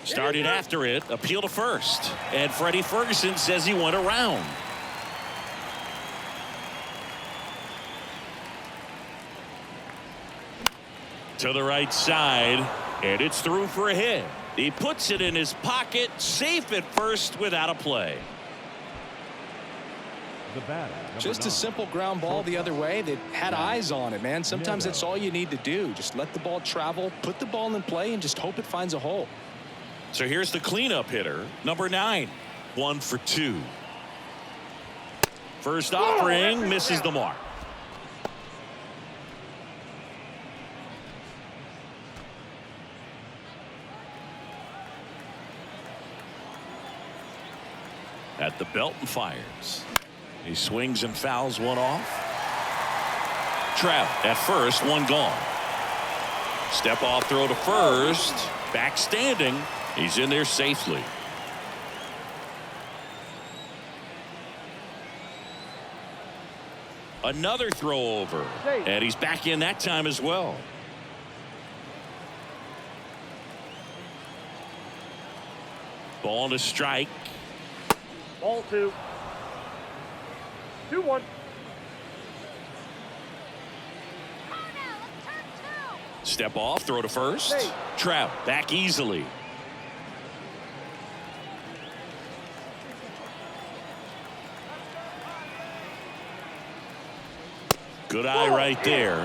Started after it, appeal to first, and Freddie Ferguson says he went around. To the right side, and it's through for a hit. He puts it in his pocket, safe at first without a play. The batter, Just a simple ground ball the other way that had eyes on it, man. Sometimes that's all you need to do. Just let the ball travel, put the ball in play, and just hope it finds a hole. So here's the cleanup hitter, number 9. 1 for 2. First offering misses the mark. At the belt and fires. He swings and fouls one off. Trout at first, one gone. Step off throw to first. Back standing. He's in there safely. Another throw over. And he's back in that time as well. Ball to strike. Ball 2. 2-1. Step off, throw to first. Trout back easily. Good eye right there.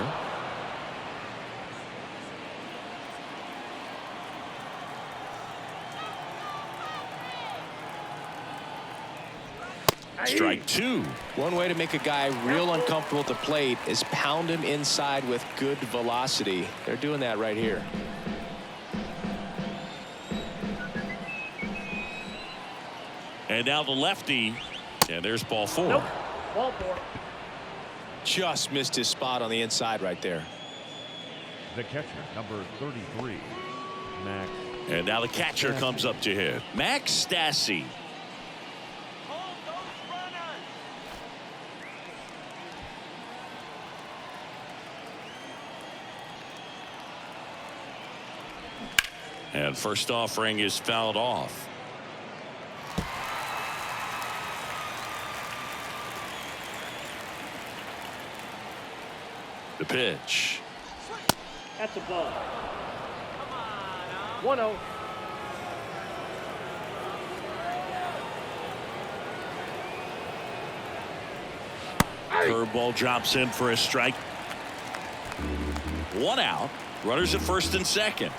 Strike two. One way to make a guy real uncomfortable at the plate is pound him inside with good velocity. They're doing that right here. And now the lefty. And there's ball four. Nope. Ball four. Just missed his spot on the inside right there. The catcher, number 33, Max. And now the catcher comes up to hit. Max Stassi. And first offering is fouled off. The pitch. That's a ball. 1-0. Curveball drops in for a strike. One out. Runners at first and second.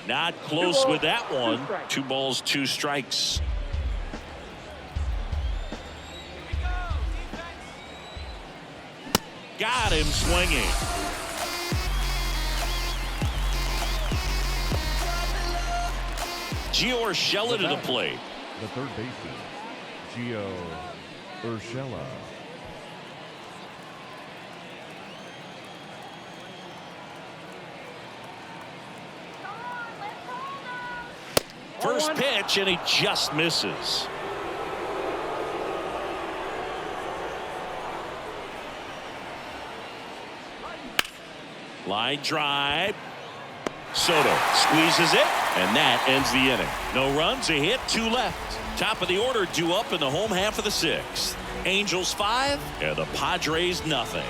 Not close with that one. 2 balls, 2 strikes. Got him swinging. Gio Urshela to the plate. The third baseman, Gio Urshela. First pitch, and he just misses. Line drive. Soto squeezes it, and that ends the inning. No runs, a hit, 2 left. Top of the order due up in the home half of the 6th. Angels 5 and the Padres nothing.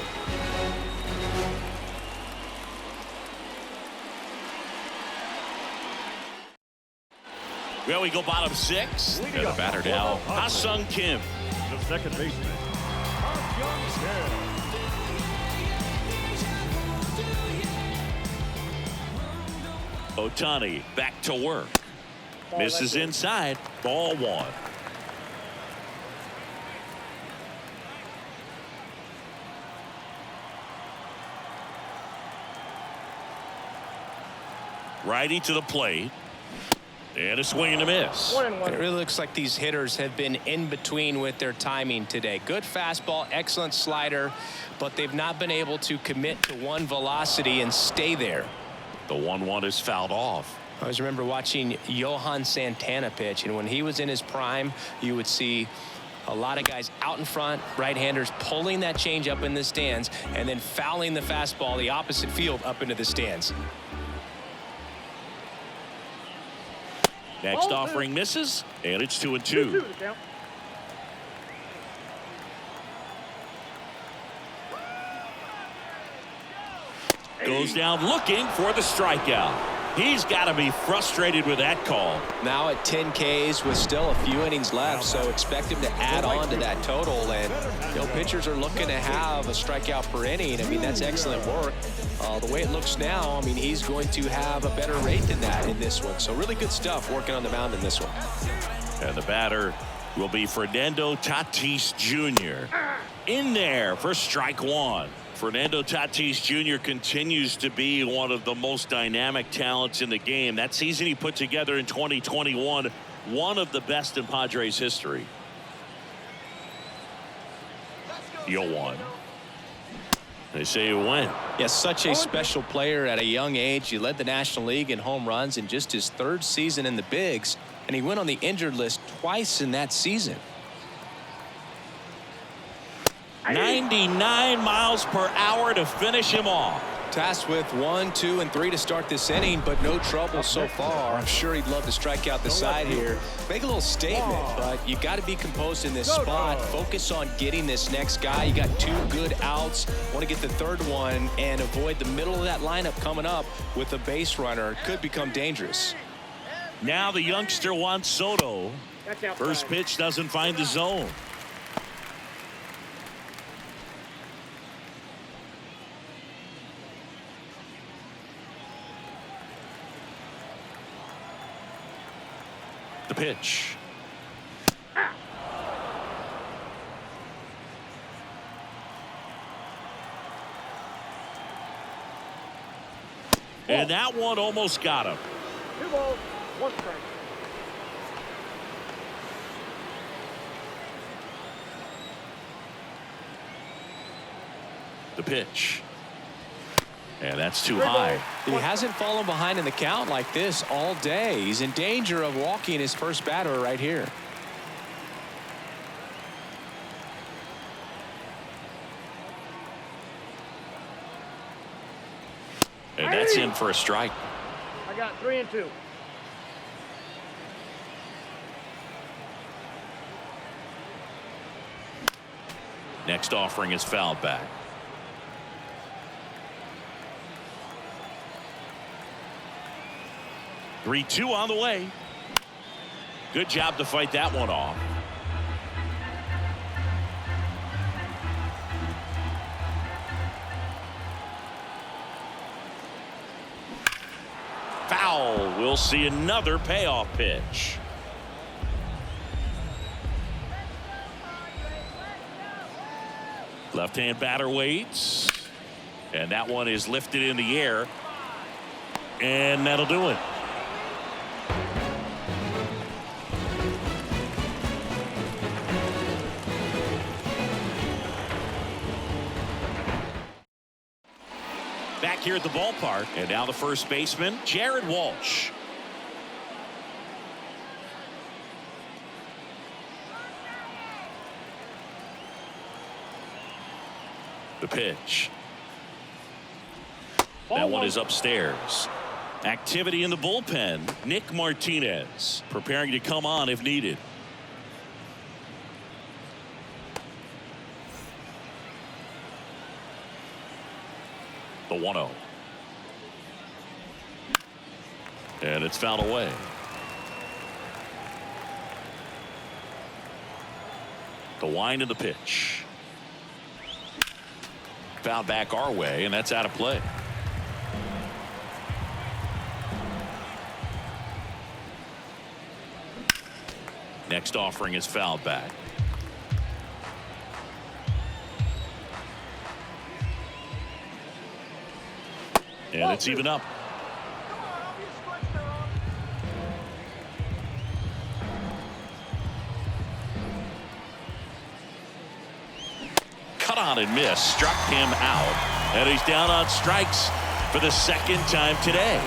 Well, we go bottom 6. And the batter now, Ha-Sung Kim. The second baseman, Ha-Sung Kim. Ohtani back to work. Misses inside. Ball 1. Righty to the plate. And a swing and a miss. 1-1. It really looks like these hitters have been in between with their timing today. Good fastball, excellent slider, but they've not been able to commit to one velocity and stay there. The 1-1 is fouled off. I always remember watching Johan Santana pitch, and when he was in his prime, you would see a lot of guys out in front, right-handers pulling that change up in the stands and then fouling the fastball the opposite field up into the stands. Next offering misses, and it's 2-2. Goes down looking for the strikeout. He's got to be frustrated with that call. Now at 10 Ks with still a few innings left, so expect him to add on to that total. And pitchers are looking to have a strikeout per inning. I mean, that's excellent work. The way it looks now, I mean, he's going to have a better rate than that in this one. So really good stuff working on the mound in this one. And the batter will be Fernando Tatis Jr. in there for strike 1. Fernando Tatis Jr. continues to be one of the most dynamic talents in the game. That season he put together in 2021, one of the best in Padres history. 0-1. They say he went. Yes, such a special player at a young age. He led the National League in home runs in just his 3rd season in the bigs, and he went on the injured list twice in that season. 99 miles per hour to finish him off. Tasked with 1, 2, and 3 to start this inning, but no trouble so far. I'm sure he'd love to strike out the side here. Make a little statement, but you got to be composed in this spot. Focus on getting this next guy. You got 2 good outs. Want to get the 3rd one and avoid the middle of that lineup coming up with a base runner. Could become dangerous. Now the youngster Juan Soto. First pitch doesn't find the zone. The pitch. And that one almost got him. 2 balls, 1 strike. The pitch. And that's too high. He hasn't fallen behind in the count like this all day. He's in danger of walking his first batter right here. And that's in for a strike. I got 3 and 2. Next offering is fouled back. Three-2 on the way. Good job to fight that one off. Foul. We'll see another payoff pitch. Left-hand batter waits. And that one is lifted in the air. And that'll do it. Back here at the ballpark. And now the first baseman, Jared Walsh. The pitch. That one is upstairs. Activity in the bullpen. Nick Martinez preparing to come on if needed. The 1-0. And it's fouled away. The wind of the pitch. Fouled back our way, and that's out of play. Next offering is fouled back. And it's even up. Cut on and miss. Struck him out. And he's down on strikes for the second time today.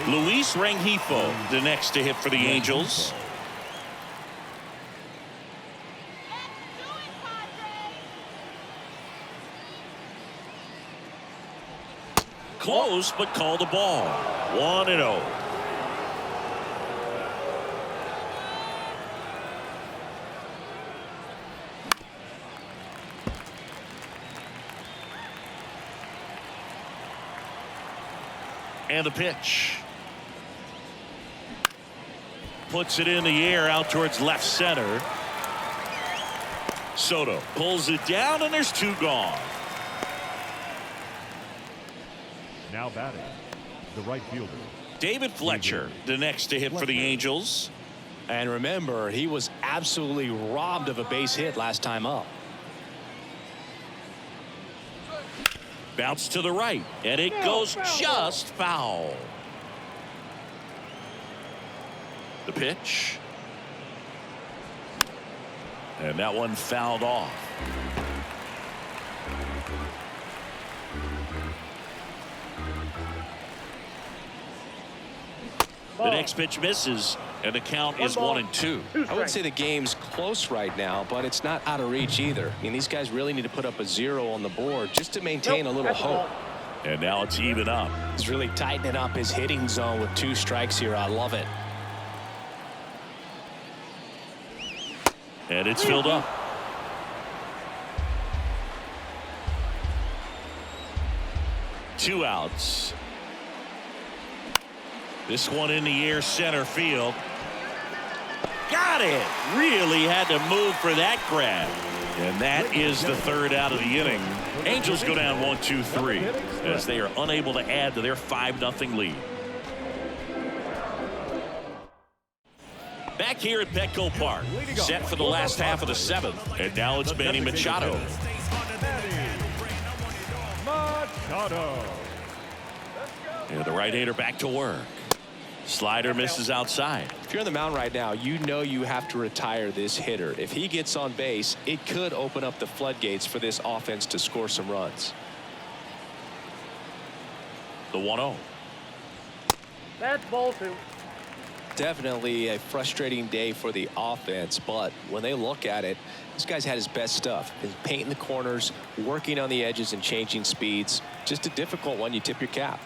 Luis Rengifo, the next to hit for the Angels. Close, but called a ball. 1-0. And the pitch. Puts it in the air out towards left center. Soto pulls it down, and there's 2 gone. Now batting, the right fielder. David Fletcher, the next to hit for the Angels. And remember, he was absolutely robbed of a base hit last time up. Bounce to the right, and it goes just foul. The pitch. And that one fouled off. The next pitch misses, and the count is 1-2. I would say the game's close right now, but it's not out of reach either. I mean, these guys really need to put up a 0 on the board just to maintain a little hope. And now it's even up. He's really tightening up his hitting zone with 2 strikes here. I love it. And it's filled up. Two outs. This one in the air, center field. Got it. Really had to move for that grab. And that is the 3rd out of the inning. Angels go down 1-2-3 as they are unable to add to their 5-0 lead. Back here at Petco Park, set for the last half of the seventh. And now it's Manny Machado. Machado. And the right-hander back to work. Slider misses outside. If you're on the mound right now, you know you have to retire this hitter. If he gets on base, it could open up the floodgates for this offense to score some runs. The 1-0. That's ball two. Definitely a frustrating day for the offense, but when they look at it, this guy's had his best stuff. He's painting the corners, working on the edges and changing speeds. Just a difficult one. You tip your cap.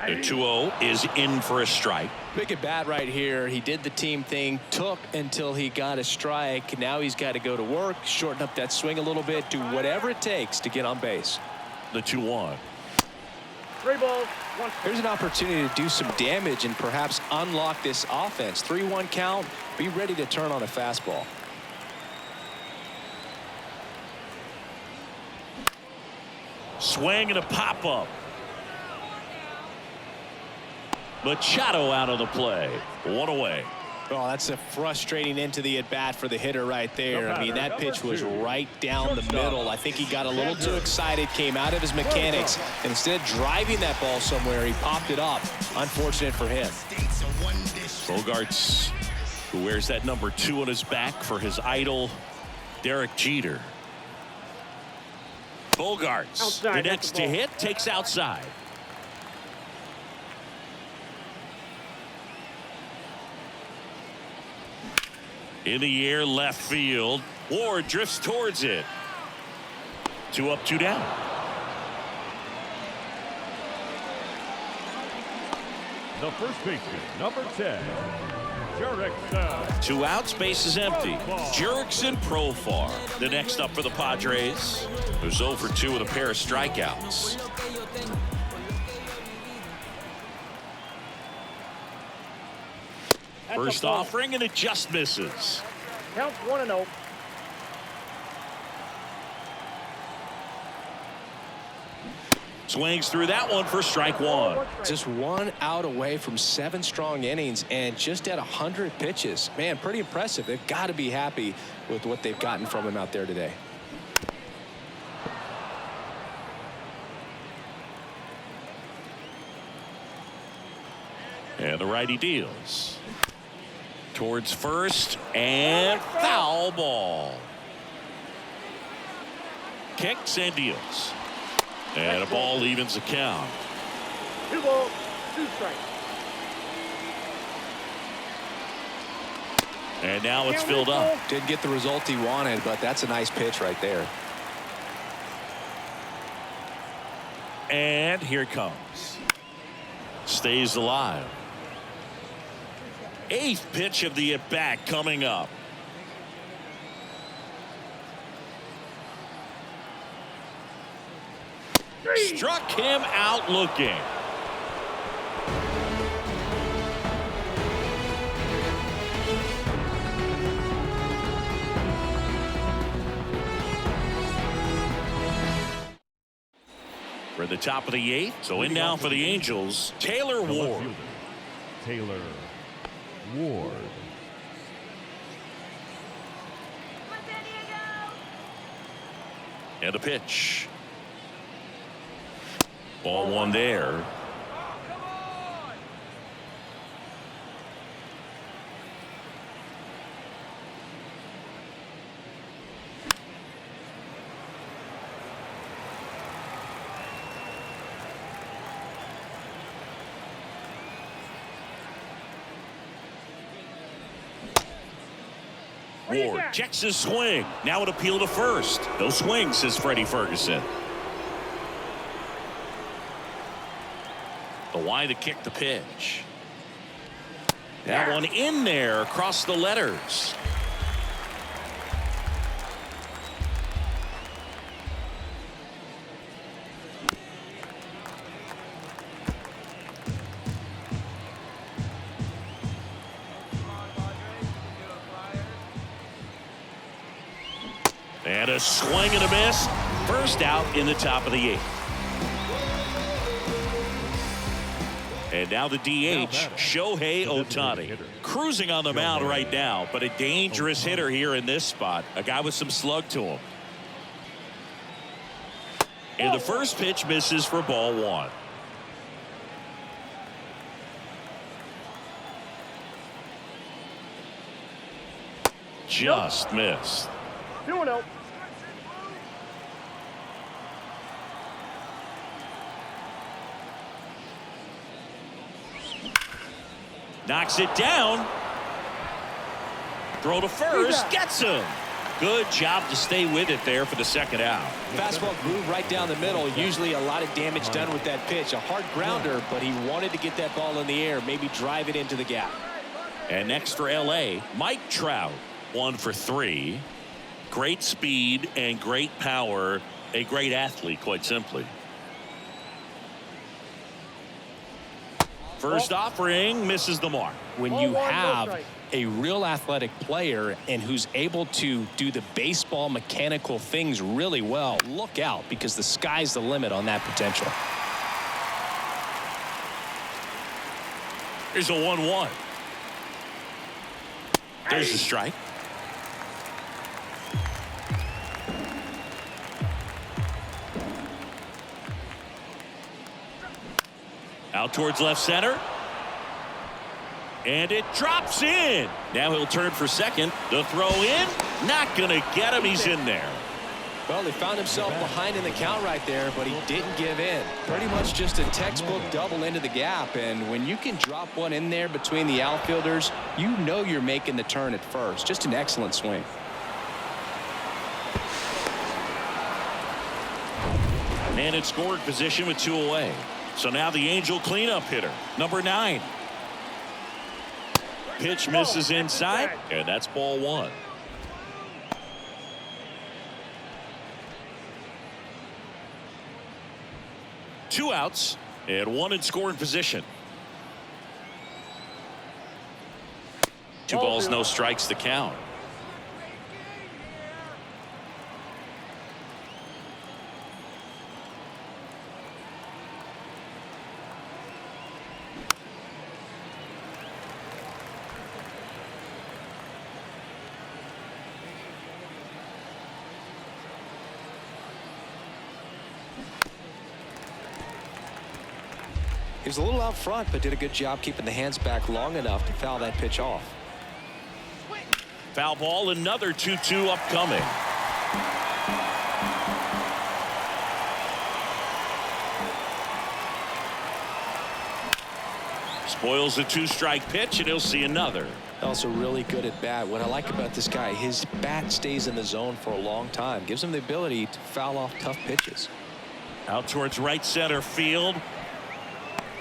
The 2-0 is in for a strike. Big at bat right here. He did the team thing, took until he got a strike. Now he's got to go to work, shorten up that swing a little bit, do whatever it takes to get on base. The 2-1. 3 balls, 1 strike. Here's an opportunity to do some damage and perhaps unlock this offense. 3-1 count. Be ready to turn on a fastball. Swing and a pop-up. Machado out of the play. 1 away. Oh, that's a frustrating end to the at-bat for the hitter right there. I mean, that pitch was right down the middle. I think he got a little too excited, came out of his mechanics, and instead of driving that ball somewhere, he popped it up. Unfortunate for him. Bogarts, who wears that number 2 on his back for his idol, Derek Jeter. Bogarts, Outside, the next to hit, takes outside. In the air, left field. Ward drifts towards it. 2 up, 2 down. The first baseman, number 10, Jurickson. 2 outs, base is empty. Jurickson, Profar. The next up for the Padres, who's 0 for 2 with a pair of strikeouts. First offering, and it just misses. Counts 1-0. Swings through that one for strike 1. Just 1 out away from 7 strong innings and just at 100 pitches. Man, pretty impressive. They've got to be happy with what they've gotten from him out there today. And the righty deals. Towards first, and foul ball. Kicks and deals. And a ball evens the count. 2 balls, 2 strikes. And now it's filled up. Didn't get the result he wanted, but that's a nice pitch right there. And here it comes. Stays alive. 8th pitch of the at-bat coming up. Struck him out looking. We're at the top of the 8th. So in now for the Angels, Taylor Ward. Taylor Ward. And the pitch. Ball 1 there. Ward checks his swing. Now an appeal to first. No swing, says Freddie Ferguson. The wide to kick the pitch. That one in there across the letters. And a swing and a miss. First out in the top of the 8th. And now the DH, Shohei Ohtani. Cruising on the mound right now, but a dangerous hitter here in this spot. A guy with some slug to him. And the first pitch misses for ball one. Just missed. 2-0. Knocks it down. Throw to first. Gets him. Good job to stay with it there for the second out. Fastball groove right down the middle. Usually a lot of damage done with that pitch. A hard grounder, but he wanted to get that ball in the air, maybe drive it into the gap. And next for LA, Mike Trout. 1 for 3. Great speed and great power. A great athlete, quite simply. First offering misses the mark. When you have a real athletic player and who's able to do the baseball mechanical things really well, look out, because the sky's the limit on that potential. Here's a 1-1. There's the strike. Out towards left center. And it drops in. Now he'll turn for second. The throw in. Not going to get him. He's in there. Well, he found himself behind in the count right there, but he didn't give in. Pretty much just a textbook double into the gap. And when you can drop one in there between the outfielders, you know you're making the turn at first. Just an excellent swing. Man in scoring position with 2 away. So now the Angel cleanup hitter, number 9. Pitch misses inside, and that's ball 1. Two outs and 1 in scoring position. 2 balls, no strikes to count. He was a little out front, but did a good job keeping the hands back long enough to foul that pitch off. Foul ball, another 2-2 upcoming. Spoils the 2-strike pitch, and he'll see another. Also really good at bat. What I like about this guy, his bat stays in the zone for a long time. Gives him the ability to foul off tough pitches. Out towards right center field.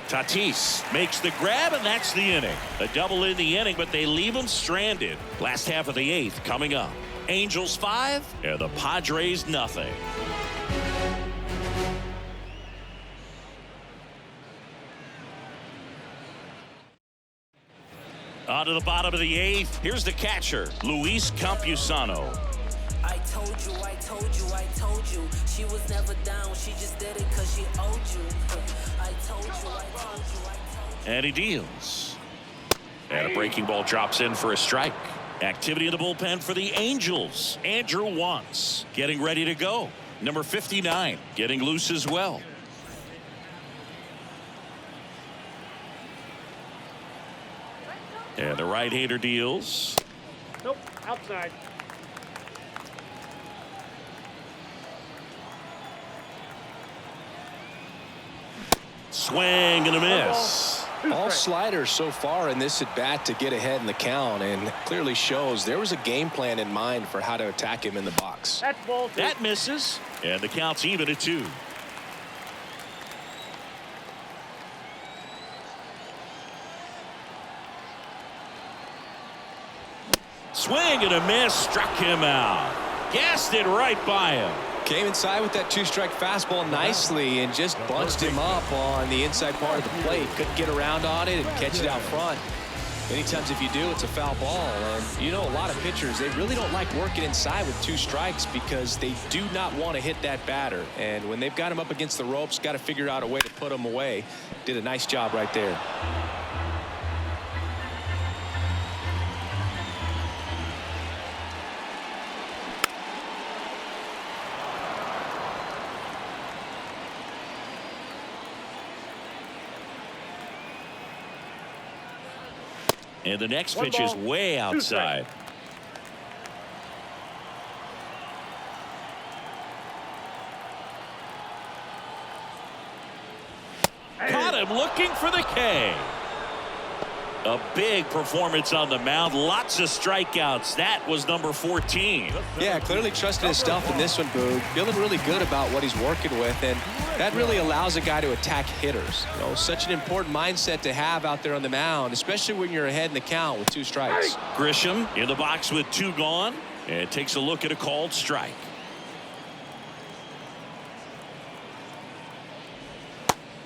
Tatis makes the grab, and that's the inning. A double in the inning, but they leave him stranded. Last half of the 8th coming up. Angels 5 and the Padres nothing. On to the bottom of the 8th. Here's the catcher, Luis Campusano. I told you, she was never down. She just did it because she owed you. I told you. And he deals. And a breaking ball drops in for a strike. Activity in the bullpen for the Angels. Andrew Wantz getting ready to go. Number 59 getting loose as well. And the right-hander deals. Nope, outside. Swing and a miss. All sliders so far in this at bat to get ahead in the count, and clearly shows there was a game plan in mind for how to attack him in the box. That's ball 2. That misses, and the count's even at 2. Swing and a miss, struck him out. Gassed it right by him. Came inside with that 2-strike fastball nicely and just bunched him up on the inside part of the plate. Couldn't get around on it and catch it out front. Many times if you do, it's a foul ball. And you know, a lot of pitchers, they really don't like working inside with 2 strikes because they do not want to hit that batter. And when they've got him up against the ropes, got to figure out a way to put him away. Did a nice job right there. And the next pitch is way outside. Caught him looking for the K. A big performance on the mound. Lots of strikeouts. That was number 14. Yeah, clearly trusted his stuff in this one, Boog. Feeling really good about what he's working with, and that really allows a guy to attack hitters. You know, such an important mindset to have out there on the mound, especially when you're ahead in the count with 2 strikes. Grisham in the box with 2 gone, and takes a look at a called strike.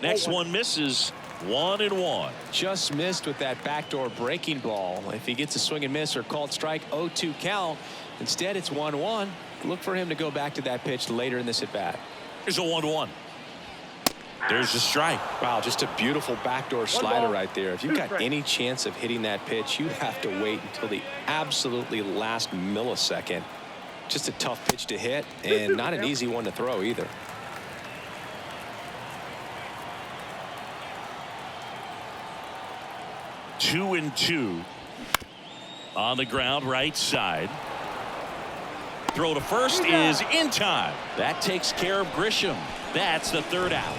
Next one misses. 1-1. Just missed with that backdoor breaking ball. If he gets a swing and miss or called strike, 0-2 count. Instead, it's 1-1. Look for him to go back to that pitch later in this at bat. Here's a 1-1. There's the strike. Wow, just a beautiful backdoor slider right there. If you've got any chance of hitting that pitch, you have to wait until the absolutely last millisecond. Just a tough pitch to hit, and not an easy one to throw either. Two and 2 on the ground, right side. Throw to first is in time. That takes care of Grisham. That's the 3rd out.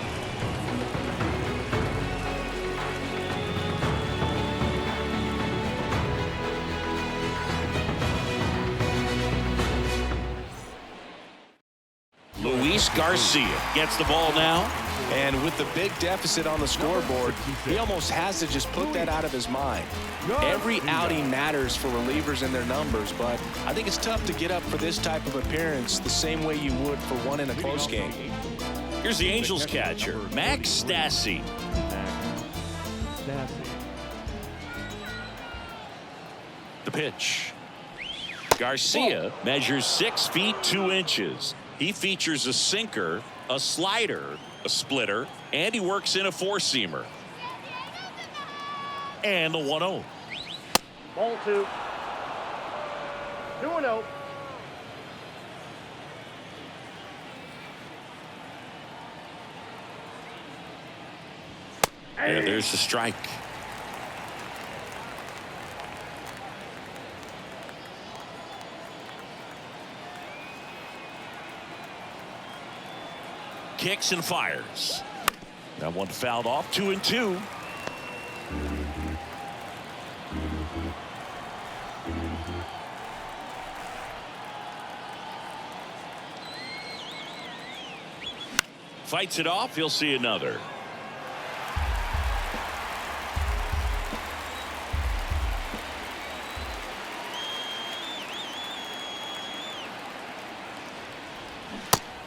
Luis Garcia gets the ball now. And with the big deficit on the scoreboard, he almost has to just put that out of his mind. Every outing matters for relievers and their numbers, but I think it's tough to get up for this type of appearance the same way you would for one in a close game. Here's the Angels catcher, Max Stassi. The pitch. Garcia measures 6 feet 2 inches. He features a sinker, a slider, a splitter, and he works in a 4-seamer. And the 1-0. Ball 2. 2-0. And there's the strike. Kicks and fires. That one fouled off. 2 and 2. Fights it off. He'll see another.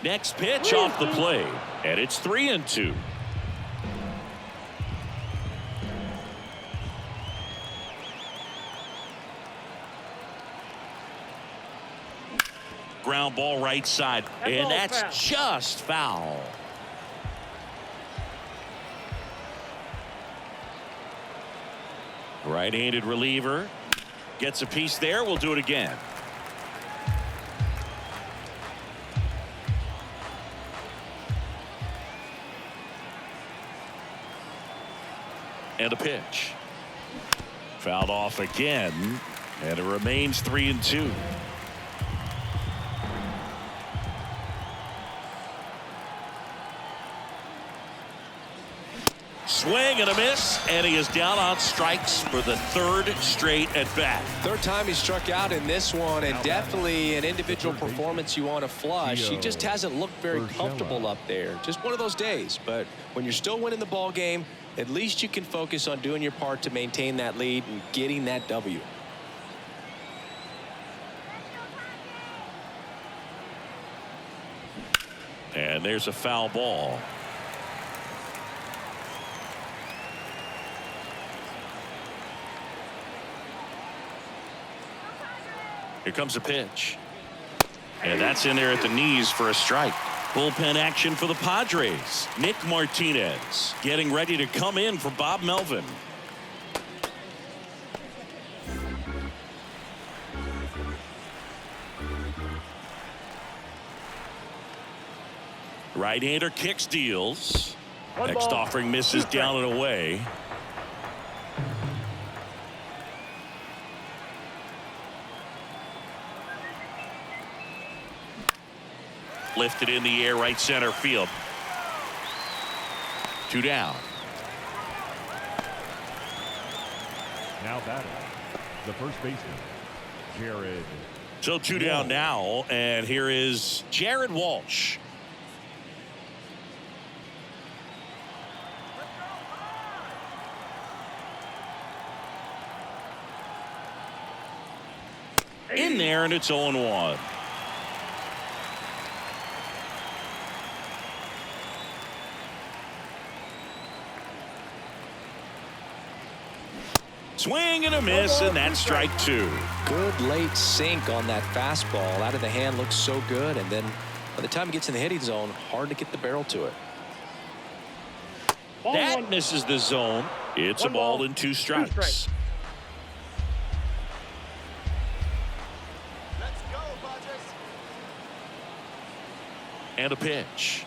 Next pitch off the plate, and it's 3 and 2. Ground ball right side, and that's just foul. Right-handed reliever gets a piece there. We'll do it again. And a pitch. Fouled off again, and it remains 3 and 2. Swing and a miss, and he is down on strikes for the 3rd straight at bat. 3rd time he struck out in this one, and definitely an individual performance you want to flush. He just hasn't looked very comfortable up there. Just one of those days. But when you're still winning the ball game, at least you can focus on doing your part to maintain that lead and getting that W. And there's a foul ball. Here comes a pitch. And that's in there at the knees for a strike. Bullpen action for the Padres. Nick Martinez getting ready to come in for Bob Melvin. Right-hander kicks, deals. Next offering misses down and away. Lifted in the air, right center field. 2 down. Now batting, the first baseman, Jared. So 2 down now, and here is Jared Walsh. In there, and it's 0-1. Swing and a miss, and that's strike 2. Good late sink on that fastball. Out of the hand, looks so good, and then by the time it gets in the hitting zone, hard to get the barrel to it. That misses the zone. It's a ball and 2 strikes. And a pitch.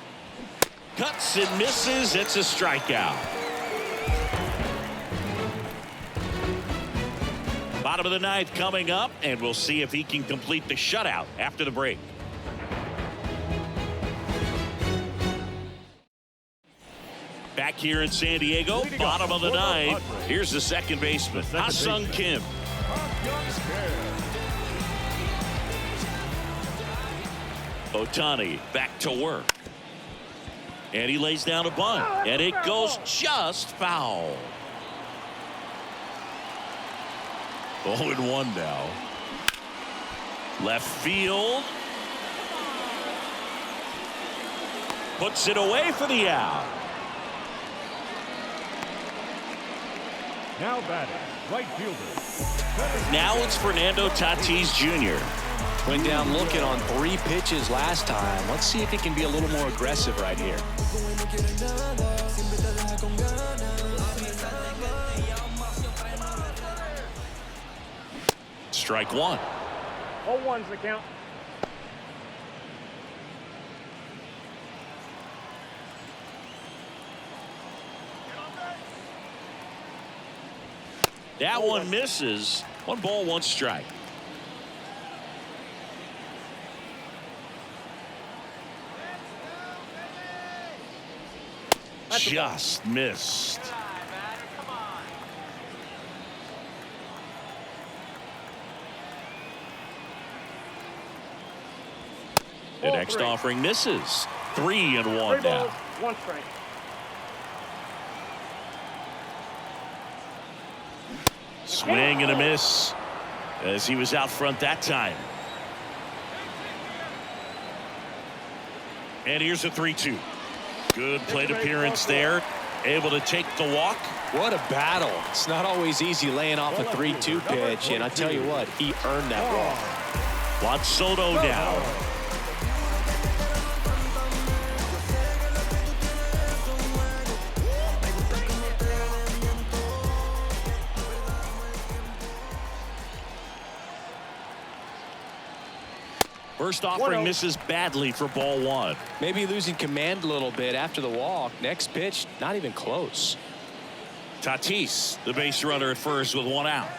Cuts and misses. It's a strikeout. Bottom of the 9th coming up, and we'll see if he can complete the shutout after the break. Back here in San Diego, bottom of the 9th. Here's the second baseman, Ha-Sung Kim. Ohtani back to work. And he lays down a bunt, and it goes just foul. 0-1 now. Left field. Puts it away for the out. Now batting, right fielder. Now it's Fernando Tatis Jr. Went down looking on 3 pitches last time. Let's see if he can be a little more aggressive right here. Strike 1. 0-1's the count. That one misses. 1 ball, 1 strike. Just missed. The next offering misses. 3-1 3 now. balls, 1 strike. Swing and a miss as he was out front that time. And here's a 3-2. Good plate appearance there. Able to take the walk. What a battle. It's not always easy laying off a 3-2 pitch, and I tell you what, he earned that walk. Juan Soto now. First offering misses badly for ball 1. Maybe losing command a little bit after the walk. Next pitch, not even close. Tatis, the base runner at first with 1 out.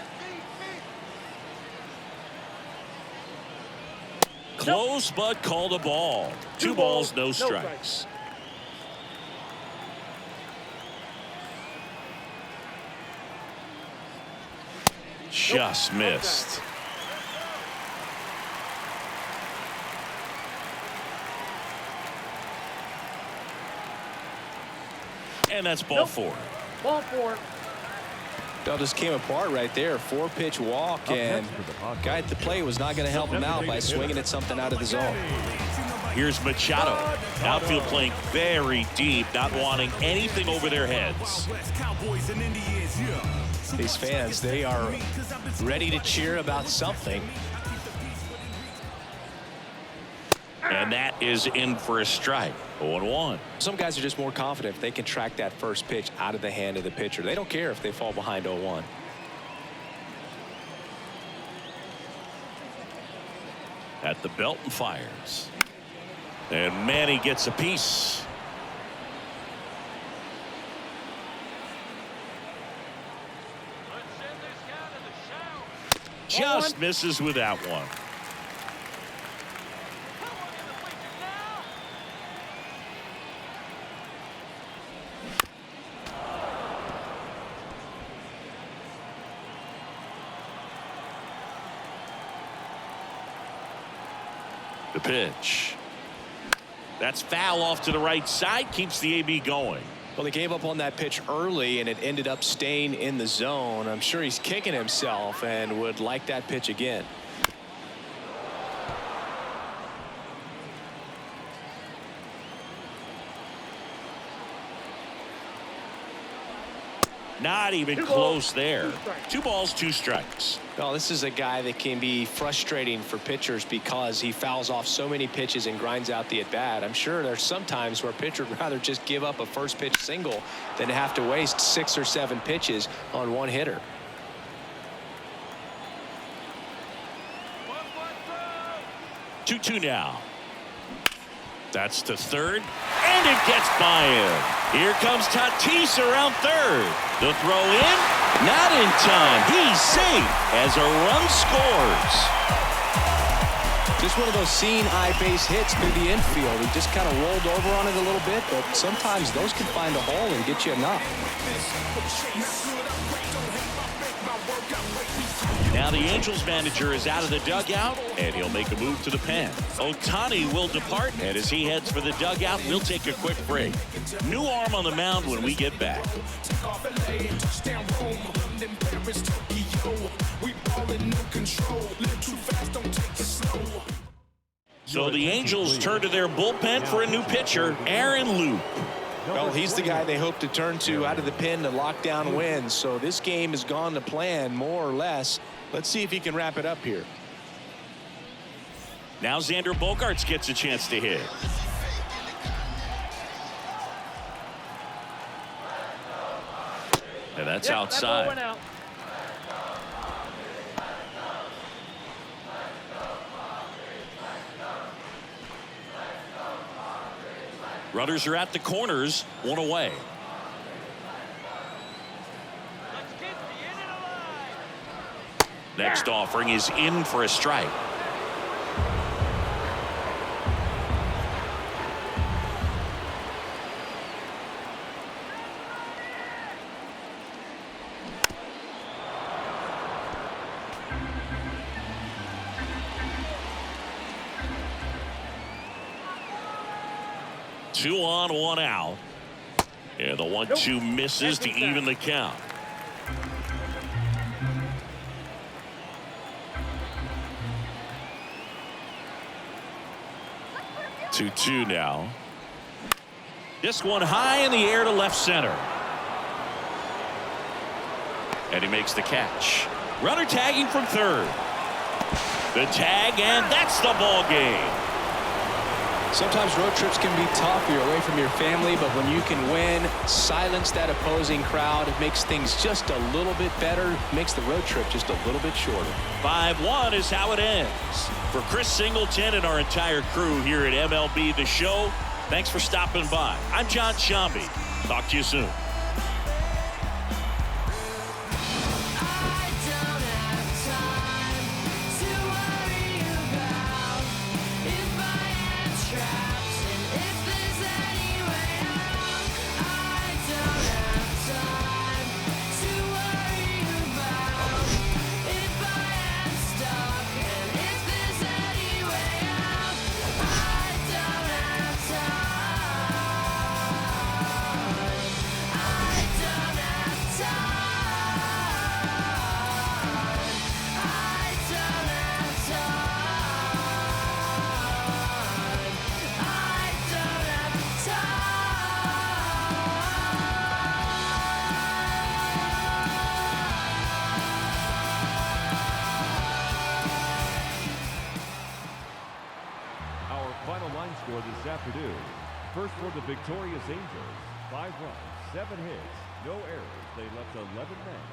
Close, but called a ball. 2 balls, no strikes. Just missed. And that's ball 4. Ball 4. That just came apart right there. 4-pitch walk, and guy at the plate was not going to help him out by swinging at something out of the zone. Here's Machado. Outfield playing very deep, not wanting anything over their heads. These fans, they are ready to cheer about something. And that is in for a strike. 0-1. Some guys are just more confident if they can track that first pitch out of the hand of the pitcher. They don't care if they fall behind 0-1. At the belt and fires. And Manny gets a piece. Just misses with that one. The pitch. That's foul off to the right side. Keeps the AB going. Well, he gave up on that pitch early, and it ended up staying in the zone. I'm sure he's kicking himself and would like that pitch again. Not even close there. 2 balls, 2 strikes. Well, this is a guy that can be frustrating for pitchers because he fouls off so many pitches and grinds out the at-bat. I'm sure there's some times where a pitcher would rather just give up a first pitch single than have to waste 6 or 7 pitches on one hitter. Two now. That's to third, and it gets by him. Here comes Tatis around third. The throw in, not in time. He's safe as a run scores. Just one of those seeing eye base hits through the infield. He just kind of rolled over on it a little bit, but sometimes those can find a hole and get you enough. Now the Angels manager is out of the dugout, and he'll make a move to the pen. Ohtani will depart, and as he heads for the dugout, we'll take a quick break. New arm on the mound when we get back. So the Angels turn to their bullpen for a new pitcher, Aaron Loup. Well, he's the guy they hope to turn to out of the pen to lock down wins. So this game has gone to plan, more or less. Let's see if he can wrap it up here. Now Xander Bogaerts gets a chance to hit. And that's outside. That ball went out. Runners are at the corners, 1 away. Next offering is in for a strike. Two on, 1 out. And the 1-2 misses to even the count. Two now. This one high in the air to left center. And he makes the catch. Runner tagging from third. The tag, and that's the ball game. Sometimes road trips can be tough. You're away from your family, but when you can win, silence that opposing crowd, it makes things just a little bit better, makes the road trip just a little bit shorter. 5-1 is how it ends. For Chris Singleton and our entire crew here at MLB The Show, thanks for stopping by. I'm John Shambi. Talk to you soon. final line score this afternoon. First for the victorious Angels, 5 runs, 7 hits, no errors. They left 11 men.